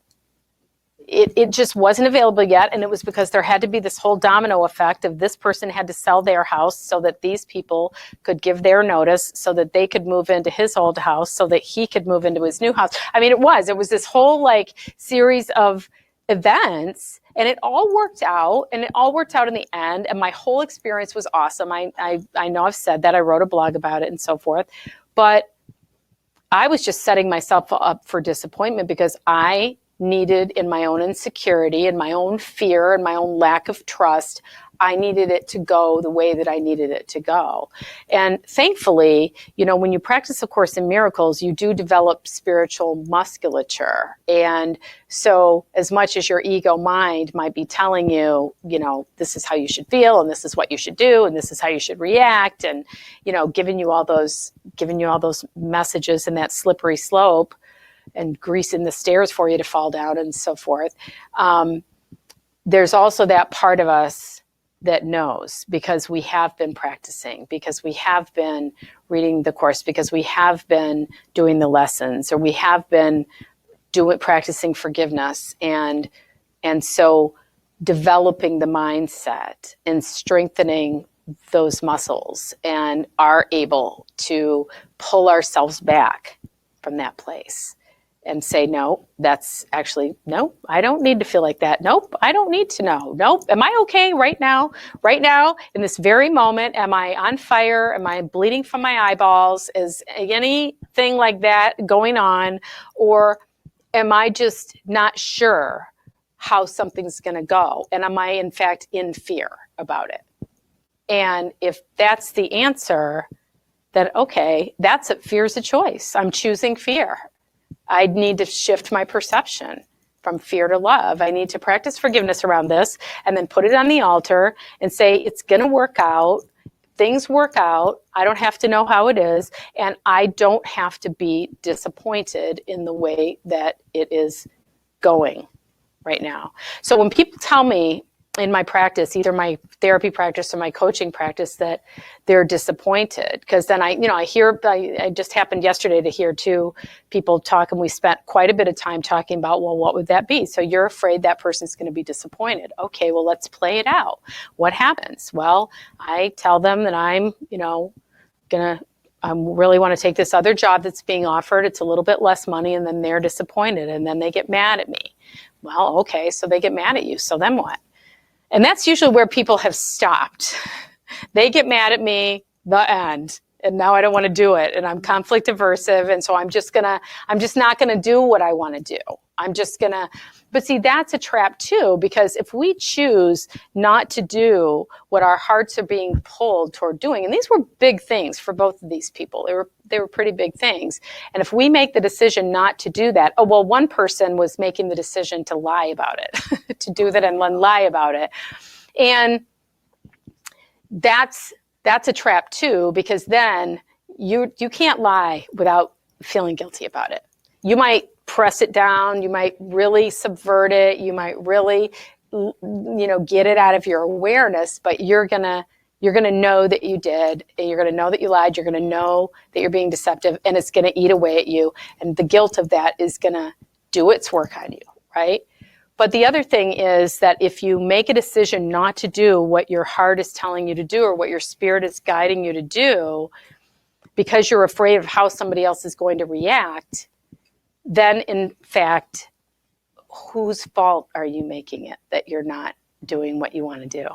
It just wasn't available yet, and it was because there had to be this whole domino effect of this person had to sell their house so that these people could give their notice so that they could move into his old house so that he could move into his new house. I mean, it was this whole series of events, and it all worked out, and it all worked out in the end, and my whole experience was awesome. I know I've said that. I wrote a blog about it and so forth, but I was just setting myself up for disappointment because I needed, in my own insecurity and my own fear and my own lack of trust, I needed it to go the way that I needed it to go. And thankfully, when you practice A Course in Miracles, you do develop spiritual musculature. And so as much as your ego mind might be telling you, this is how you should feel, and this is what you should do, and this is how you should react, and, giving you all those messages and that slippery slope, and greasing the stairs for you to fall down and so forth. There's also that part of us that knows, because we have been practicing, because we have been reading the Course, because we have been doing the lessons, or we have been practicing forgiveness. And so developing the mindset and strengthening those muscles, and are able to pull ourselves back from that place and say, no, I don't need to feel like that. Nope, I don't need to know. Nope, am I okay right now? Right now, in this very moment, am I on fire? Am I bleeding from my eyeballs? Is anything like that going on? Or am I just not sure how something's going to go? And am I, in fact, in fear about it? And if that's the answer, then okay, fear's a choice. I'm choosing fear. I need to shift my perception from fear to love. I need to practice forgiveness around this, and then put it on the altar and say, it's going to work out. Things work out. I don't have to know how it is, and I don't have to be disappointed in the way that it is going right now. So when people tell me in my practice, either my therapy practice or my coaching practice, that they're disappointed, because then I just happened yesterday to hear two people talk, and we spent quite a bit of time talking about, well, what would that be? So you're afraid that person's going to be disappointed. Okay, well, let's play it out. What happens? Well, I tell them that I really want to take this other job that's being offered. It's a little bit less money, and then they're disappointed, and then they get mad at me. Well, okay, so they get mad at you. So then what? And that's usually where people have stopped. They get mad at me, the end. And now I don't want to do it. And I'm conflict aversive. And so I'm just not going to do what I want to do. But see, that's a trap too, because if we choose not to do what our hearts are being pulled toward doing, and these were big things for both of these people, they were pretty big things. And if we make the decision not to do that, one person was making the decision to lie about it, to do that and then lie about it. And that's a trap too, because then you can't lie without feeling guilty about it. You might press it down, you might really subvert it, you might really, get it out of your awareness, but you're gonna know that you did, and you're gonna know that you lied, you're gonna know that you're being deceptive, and it's gonna eat away at you, and the guilt of that is gonna do its work on you, right? But the other thing is that if you make a decision not to do what your heart is telling you to do or what your spirit is guiding you to do because you're afraid of how somebody else is going to react, then in fact, whose fault are you making it that you're not doing what you want to do?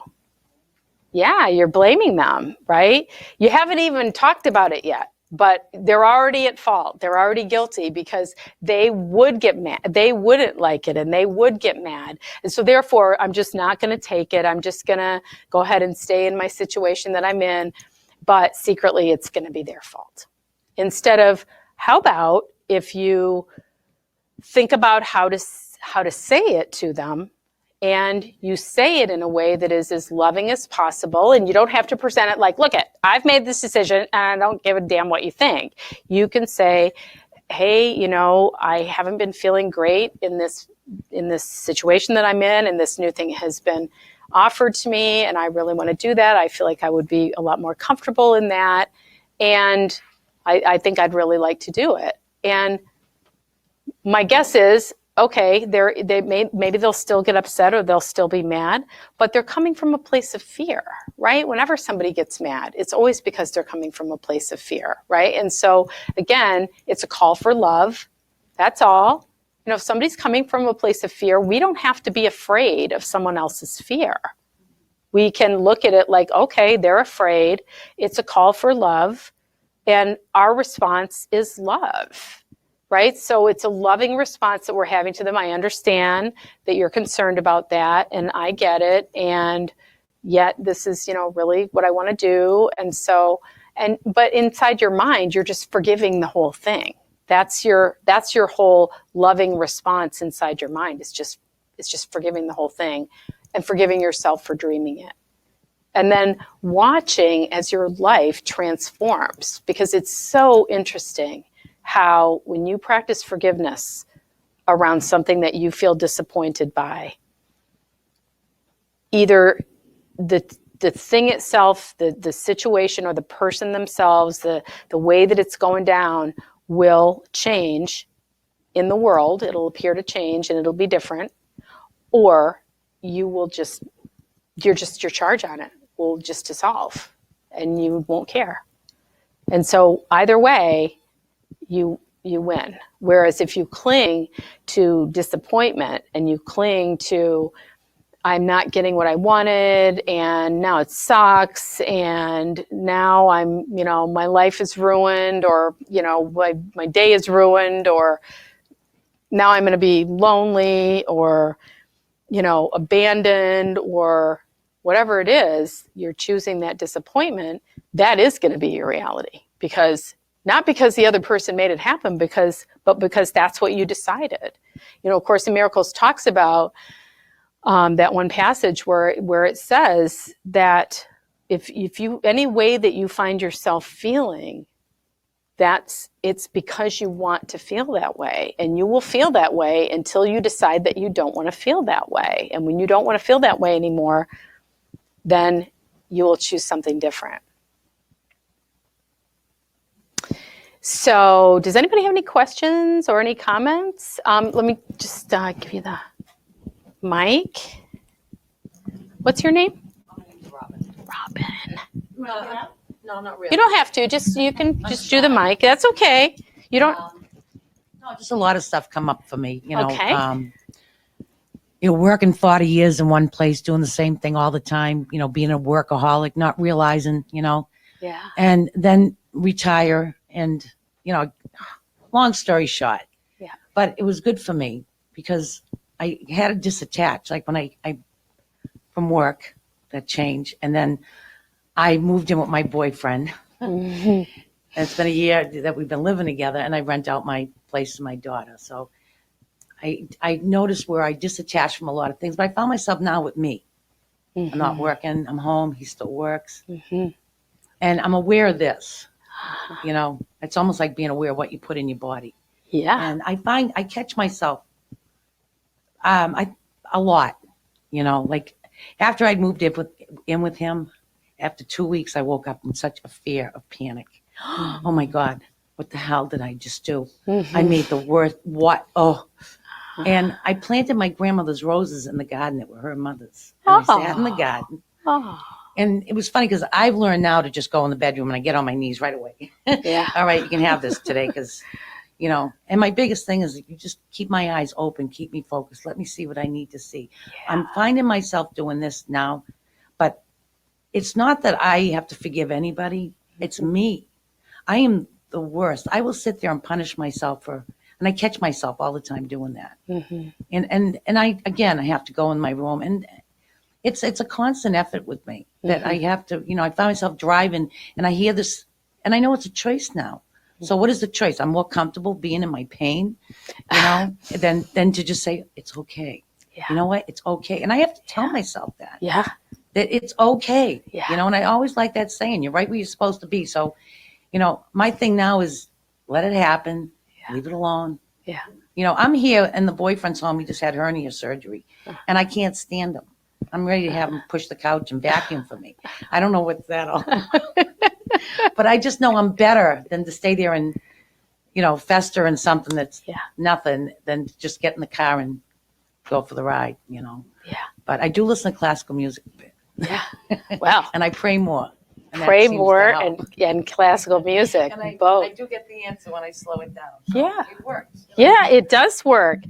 Yeah, you're blaming them, right? You haven't even talked about it yet. But they're already at fault. They're already guilty because they would get mad. They wouldn't like it and they would get mad. And so therefore, I'm just not going to take it. I'm just going to go ahead and stay in my situation that I'm in. But secretly, it's going to be their fault. Instead of, how about if you think about how to say it to them, and you say it in a way that is as loving as possible, and you don't have to present it like, look, I've made this decision and I don't give a damn what you think. You can say, hey, I haven't been feeling great in this situation that I'm in, and this new thing has been offered to me, and I really want to do that. I feel like I would be a lot more comfortable in that, and I think I'd really like to do it. And my guess is, okay, maybe they'll still get upset or they'll still be mad, but they're coming from a place of fear, right? Whenever somebody gets mad, it's always because they're coming from a place of fear, right? And so, again, it's a call for love. That's all. If somebody's coming from a place of fear, we don't have to be afraid of someone else's fear. We can look at it like, okay, they're afraid. It's a call for love, and our response is love. Right? So it's a loving response that we're having to them. I understand that you're concerned about that, and I get it. And yet this is, really what I want to do. And so, but inside your mind, you're just forgiving the whole thing. That's your whole loving response inside your mind. It's just forgiving the whole thing and forgiving yourself for dreaming it. And then watching as your life transforms, because it's so interesting how when you practice forgiveness around something that you feel disappointed by, either the thing itself, the situation or the person themselves, the way that it's going down will change in the world. It'll appear to change and it'll be different. Or your charge on it will just dissolve and you won't care. And so either way, you win. Whereas if you cling to disappointment and you cling to, I'm not getting what I wanted, and now it sucks, and now I'm, my life is ruined, or, my day is ruined, or now I'm going to be lonely, or, abandoned, or whatever it is, you're choosing that disappointment, that is going to be your reality. Not because the other person made it happen, but because that's what you decided. Course in Miracles talks about that one passage where it says that if you, any way that you find yourself feeling, it's because you want to feel that way, and you will feel that way until you decide that you don't want to feel that way. And when you don't want to feel that way anymore, then you will choose something different. So does anybody have any questions or any comments? Let me just give you the mic. What's your name? My name's Robin. Robin. No, not really. You don't have to. You can just do the mic. That's okay. You don't. No, just a lot of stuff come up for me. Okay. you're working 40 years in one place, doing the same thing all the time, being a workaholic, not realizing, Yeah. and then retire. And, long story short, Yeah. but it was good for me because I had to disattach. Like when I from work, that change. And then I moved in with my boyfriend. Mhm. And it's been a year that we've been living together, and I rent out my place to my daughter. So I noticed where I disattached from a lot of things, but I found myself now with me. Mhm. I'm not working. I'm home. He still works. Mhm. And I'm aware of this. It's almost like being aware of what you put in your body. Yeah. And I catch myself a lot, like after I'd moved in with him, after 2 weeks, I woke up in such a fear of panic. Oh my God, what the hell did I just do? I made the worst, and I planted my grandmother's roses in the garden that were her mother's. And I sat in the garden. Oh. And it was funny because I've learned now to just go in the bedroom and I get on my knees right away. Yeah. All right, you can have this today because, and my biggest thing is you just keep my eyes open, keep me focused. Let me see what I need to see. Yeah. I'm finding myself doing this now, but it's not that I have to forgive anybody. It's me. I am the worst. I will sit there and punish myself and I catch myself all the time doing that. Mm-hmm. And I have to go in my room, and it's a constant effort with me that I have to, I find myself driving and I hear this and I know it's a choice now. So what is the choice? I'm more comfortable being in my pain, than to just say, it's okay. Yeah. You know what? It's okay. And I have to tell myself that. Yeah. That it's okay. Yeah. And I always like that saying, you're right where you're supposed to be. So, my thing now is let it happen, leave it alone. Yeah. I'm here and the boyfriend's home. He just had hernia surgery and I can't stand him. I'm ready to have him push the couch and vacuum for me. I don't know what's that all. But I just know I'm better than to stay there and, fester in something that's nothing than to just get in the car and go for the ride, Yeah. But I do listen to classical music a bit. Yeah. Well, And I pray more. And that pray seems to more help. and classical music. And I both. do get the answer when I slow it down. Yeah. It works. Yeah, it does work.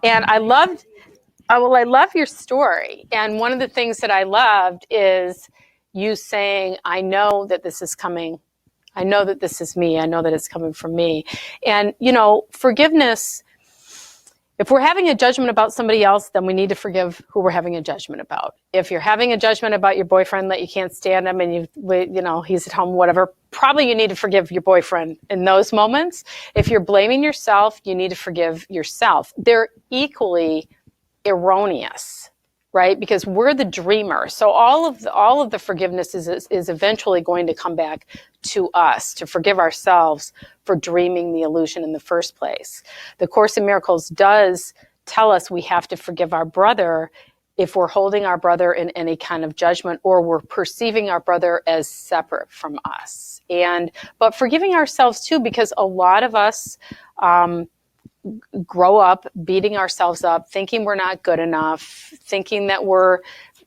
And I love your story. And one of the things that I loved is you saying, I know that this is coming. I know that this is me. I know that it's coming from me. And, forgiveness, if we're having a judgment about somebody else, then we need to forgive who we're having a judgment about. If you're having a judgment about your boyfriend that you can't stand him and he's at home, whatever, probably you need to forgive your boyfriend in those moments. If you're blaming yourself, you need to forgive yourself. They're equally erroneous, right? Because we're the dreamer. So all of the forgiveness is eventually going to come back to us, to forgive ourselves for dreaming the illusion in the first place. The Course in Miracles does tell us we have to forgive our brother if we're holding our brother in any kind of judgment or we're perceiving our brother as separate from us. But forgiving ourselves too, because a lot of us grow up beating ourselves up, thinking we're not good enough, thinking that we're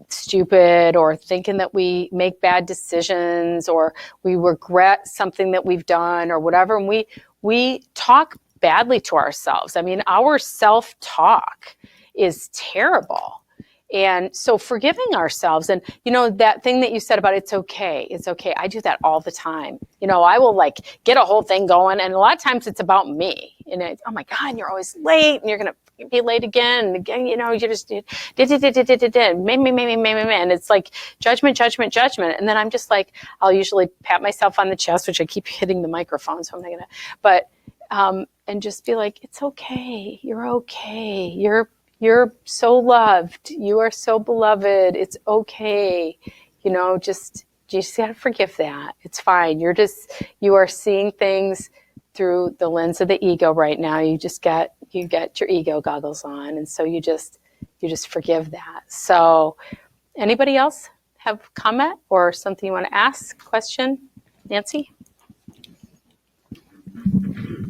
stupid, or thinking that we make bad decisions, or we regret something that we've done or whatever. And we talk badly to ourselves. I mean, our self-talk is terrible. And so forgiving ourselves, and that thing that you said about it's okay. I do that all the time. I will get a whole thing going, and a lot of times it's about me. And it's, oh my God, you're always late, and you're gonna be late again and again. You just did, me, and it's like judgment. And then I'm just like, I'll usually pat myself on the chest, which I keep hitting the microphone, so I'm not gonna. But and just be like, it's okay. You're okay. You're so loved. You are so beloved. It's okay. You just gotta forgive that. It's fine. You are seeing things through the lens of the ego right now. You got your ego goggles on. And so you just forgive that. So anybody else have a comment or something you want to ask? Question? Nancy?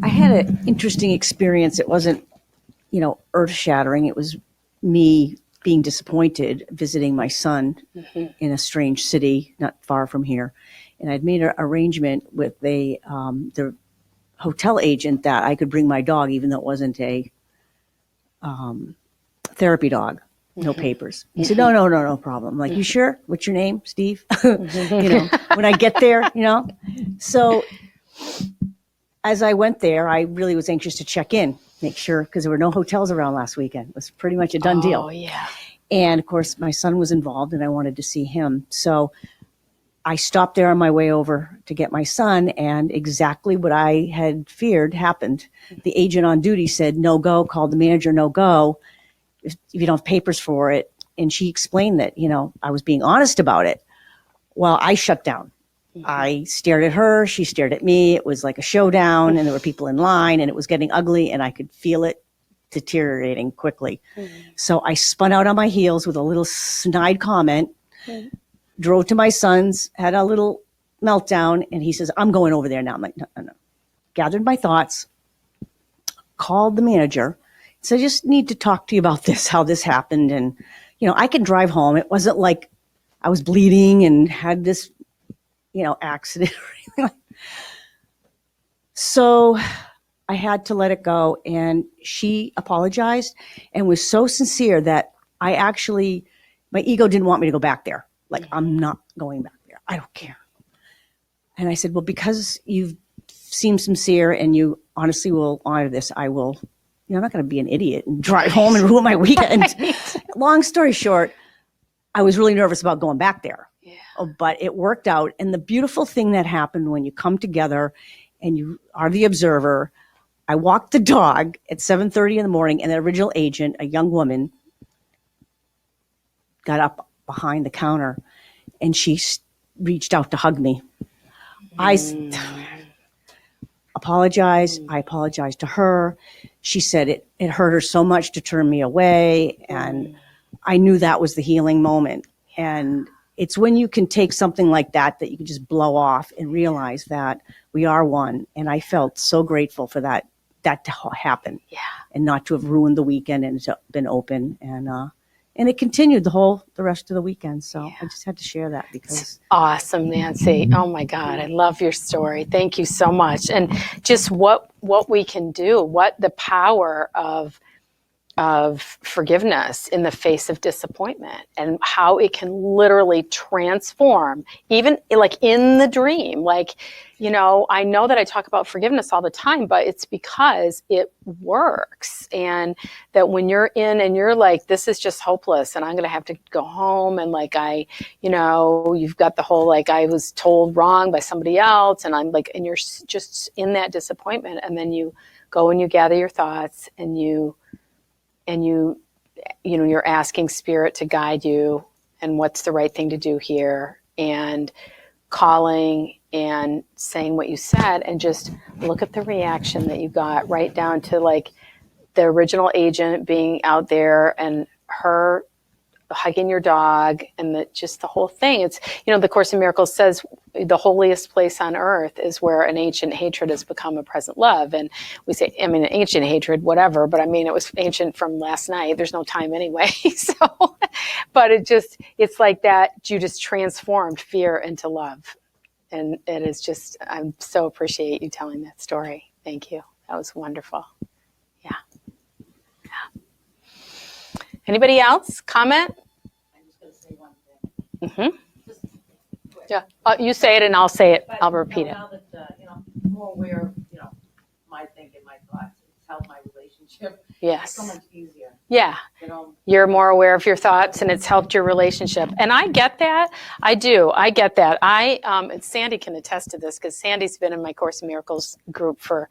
I had an interesting experience. It wasn't, earth-shattering. It was me being disappointed visiting my son in a strange city not far from here. And I'd made an arrangement with the hotel agent that I could bring my dog, even though it wasn't a therapy dog. no papers. He said, no problem. I'm like, you sure? What's your name? Steve? When I get there, So as I went there, I really was anxious to check in, make sure, because there were no hotels around last weekend. It was pretty much a done deal. Oh, yeah. And of course, my son was involved and I wanted to see him. So I stopped there on my way over to get my son, and exactly what I had feared happened. The agent on duty said, no go, called the manager, no go, if you don't have papers for it. And she explained that, I was being honest about it. Well, I shut down. I stared at her, she stared at me. It was like a showdown, and there were people in line, and it was getting ugly, and I could feel it deteriorating quickly. So I spun out on my heels with a little snide comment, drove to my son's, had a little meltdown, and he says, I'm going over there now. I'm like, no. Gathered my thoughts, called the manager, said, I just need to talk to you about this, how this happened. And, I can drive home. It wasn't like I was bleeding and had this, accident or anything like that. So I had to let it go. And she apologized and was so sincere that my ego didn't want me to go back there. Like, I'm not going back there. I don't care. And I said, well, because you've seemed sincere and you honestly will honor this, I will, I'm not going to be an idiot and drive home and ruin my weekend. Long story short, I was really nervous about going back there. Yeah. But it worked out. And the beautiful thing that happened when you come together and you are the observer, I walked the dog at 7:30 in the morning, and the original agent, a young woman, got up behind the counter and she reached out to hug me. I apologized. I apologized to her. She said it hurt her so much to turn me away. And I knew that was the healing moment. And it's when you can take something like that you can just blow off and realize that we are one. And I felt so grateful for that to happen. Yeah. And not to have ruined the weekend and it's been open. And it continued the rest of the weekend. So I just had to share that because. It's awesome, Nancy. Oh my God. I love your story. Thank you so much. And just what we can do, what the power of forgiveness in the face of disappointment, and how it can literally transform, even like in the dream. Like, I know that I talk about forgiveness all the time, but it's because it works. And that when you're in and you're like, this is just hopeless and I'm going to have to go home. And like, you've got the whole, like, I was told wrong by somebody else. And I'm like, and you're just in that disappointment. And then you go and you gather your thoughts and you're asking spirit to guide you and what's the right thing to do here, and calling and saying what you said, and just look at the reaction that you got, right down to like the original agent being out there and her hugging your dog, and the whole thing. It's, the Course in Miracles says the holiest place on earth is where an ancient hatred has become a present love. And we say, an ancient hatred, whatever, but it was ancient from last night. There's no time anyway. So, but it's like that. You just transformed fear into love. And it is just, I so appreciate you telling that story. Thank you. That was wonderful. Yeah. Anybody else? Comment? I'm just going to say one thing. Mm-hmm. Yeah. You say it and I'll say it. I'll repeat it. Now that, I'm more aware of, my thinking, my thoughts, it's helped my relationship. Yes. It's so much easier. Yeah. You're more aware of your thoughts and it's helped your relationship. And I get that. I do. I get that. And Sandy can attest to this because Sandy's been in my Course in Miracles group for,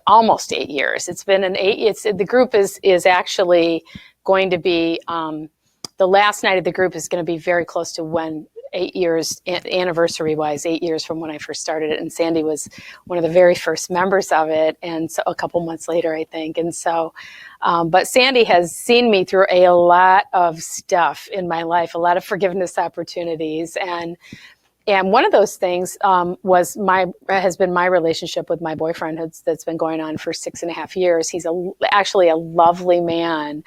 almost 8 years. It's been the group is actually going to be, the last night of the group is going to be very close to when 8 years, anniversary wise, 8 years from when I first started it. And Sandy was one of the very first members of it. And so a couple months later, I think. And so, but Sandy has seen me through a lot of stuff in my life, a lot of forgiveness opportunities. And one of those things has been my relationship with my boyfriend that's been going on for 6.5 years. He's actually a lovely man.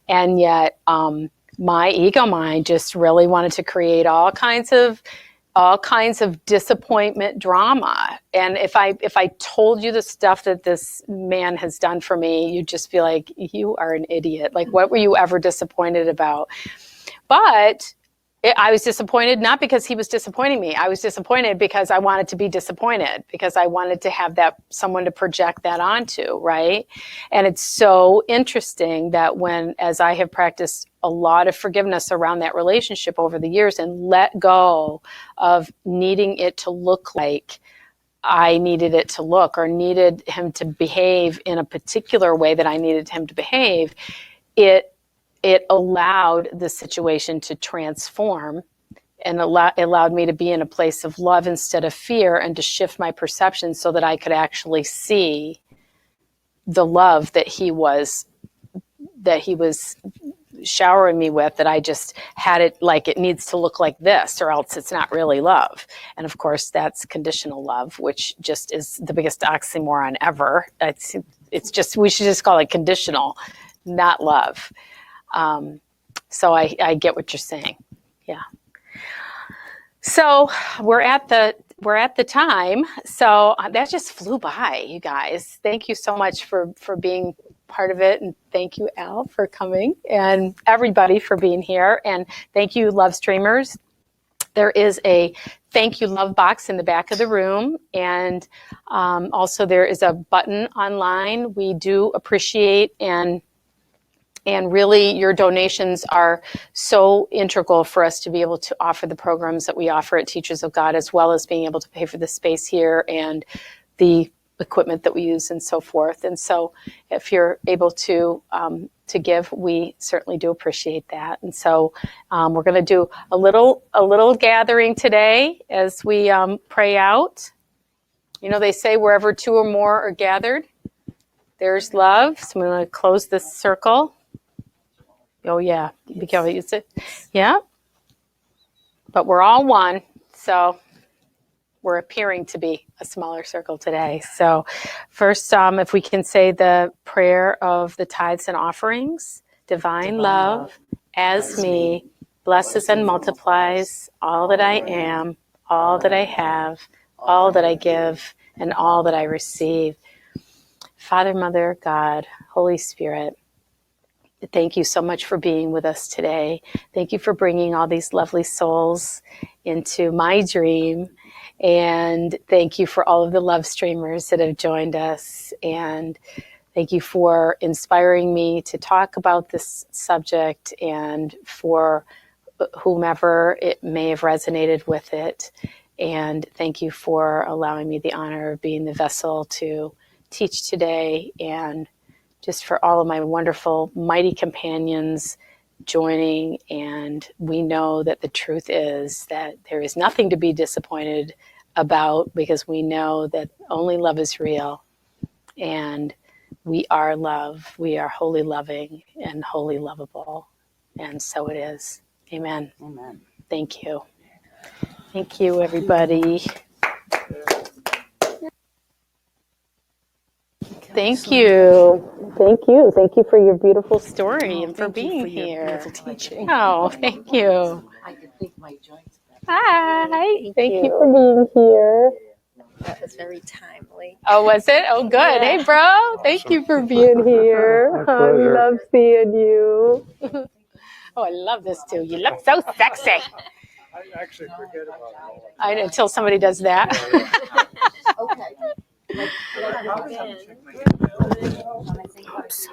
And yet my ego mind just really wanted to create all kinds of all kinds of disappointment drama. And if I told you the stuff that this man has done for me, you'd just be like, you are an idiot. Like, what were you ever disappointed about? But I was disappointed not because he was disappointing me. I was disappointed because I wanted to be disappointed, because I wanted to have that someone to project that onto, right? And it's so interesting that as I have practiced a lot of forgiveness around that relationship over the years and let go of needing it to look like I needed it to look, or needed him to behave in a particular way that I needed him to behave, it allowed the situation to transform, and allowed me to be in a place of love instead of fear, and to shift my perception so that I could actually see the love that he was showering me with, that I just had it like it needs to look like this or else it's not really love. And of course that's conditional love, which just is the biggest oxymoron ever. It's just, we should just call it conditional, not love. So I get what you're saying. Yeah. So we're at the time. So that just flew by, you guys. Thank you so much for being part of it. And thank you, Al, for coming, and everybody for being here. And thank you, Love Streamers. There is a thank you love box in the back of the room. And also there is a button online. We do appreciate and really, your donations are so integral for us to be able to offer the programs that we offer at Teachers of God, as well as being able to pay for the space here and the equipment that we use and so forth. And so if you're able to give, we certainly do appreciate that. And so we're going to do a little gathering today as we pray out. You know, they say wherever two or more are gathered, there's love. So I'm going to close this circle. Oh, yeah. Be careful. Use it. Yeah. But we're all one. So we're appearing to be a smaller circle today. So first, if we can say the prayer of the tithes and offerings. Divine love, as me, blesses and multiplies all that I am, all that I have, all that I give, and all that I receive. Father, Mother, God, Holy Spirit, thank you so much for being with us today. Thank you for bringing all these lovely souls into my dream. And thank you for all of the love streamers that have joined us. And thank you for inspiring me to talk about this subject, and for whomever it may have resonated with it. And thank you for allowing me the honor of being the vessel to teach today, and just for all of my wonderful, mighty companions joining. And we know that the truth is that there is nothing to be disappointed about, because we know that only love is real. And we are love. We are wholly loving and wholly lovable. And so it is. Amen. Amen. Thank you. Thank you, everybody. Thank you. Thank you. Thank you for your beautiful story and for being here. Beautiful teaching. Oh, thank you. I could think my joints better. Hi. Thank you for being here. That was very timely. Oh, was it? Oh, good. Hey, bro. Thank you for being here. I love seeing you. Oh, I love this too. You look so sexy. I actually forget about it. Until somebody does that. Okay. Oops.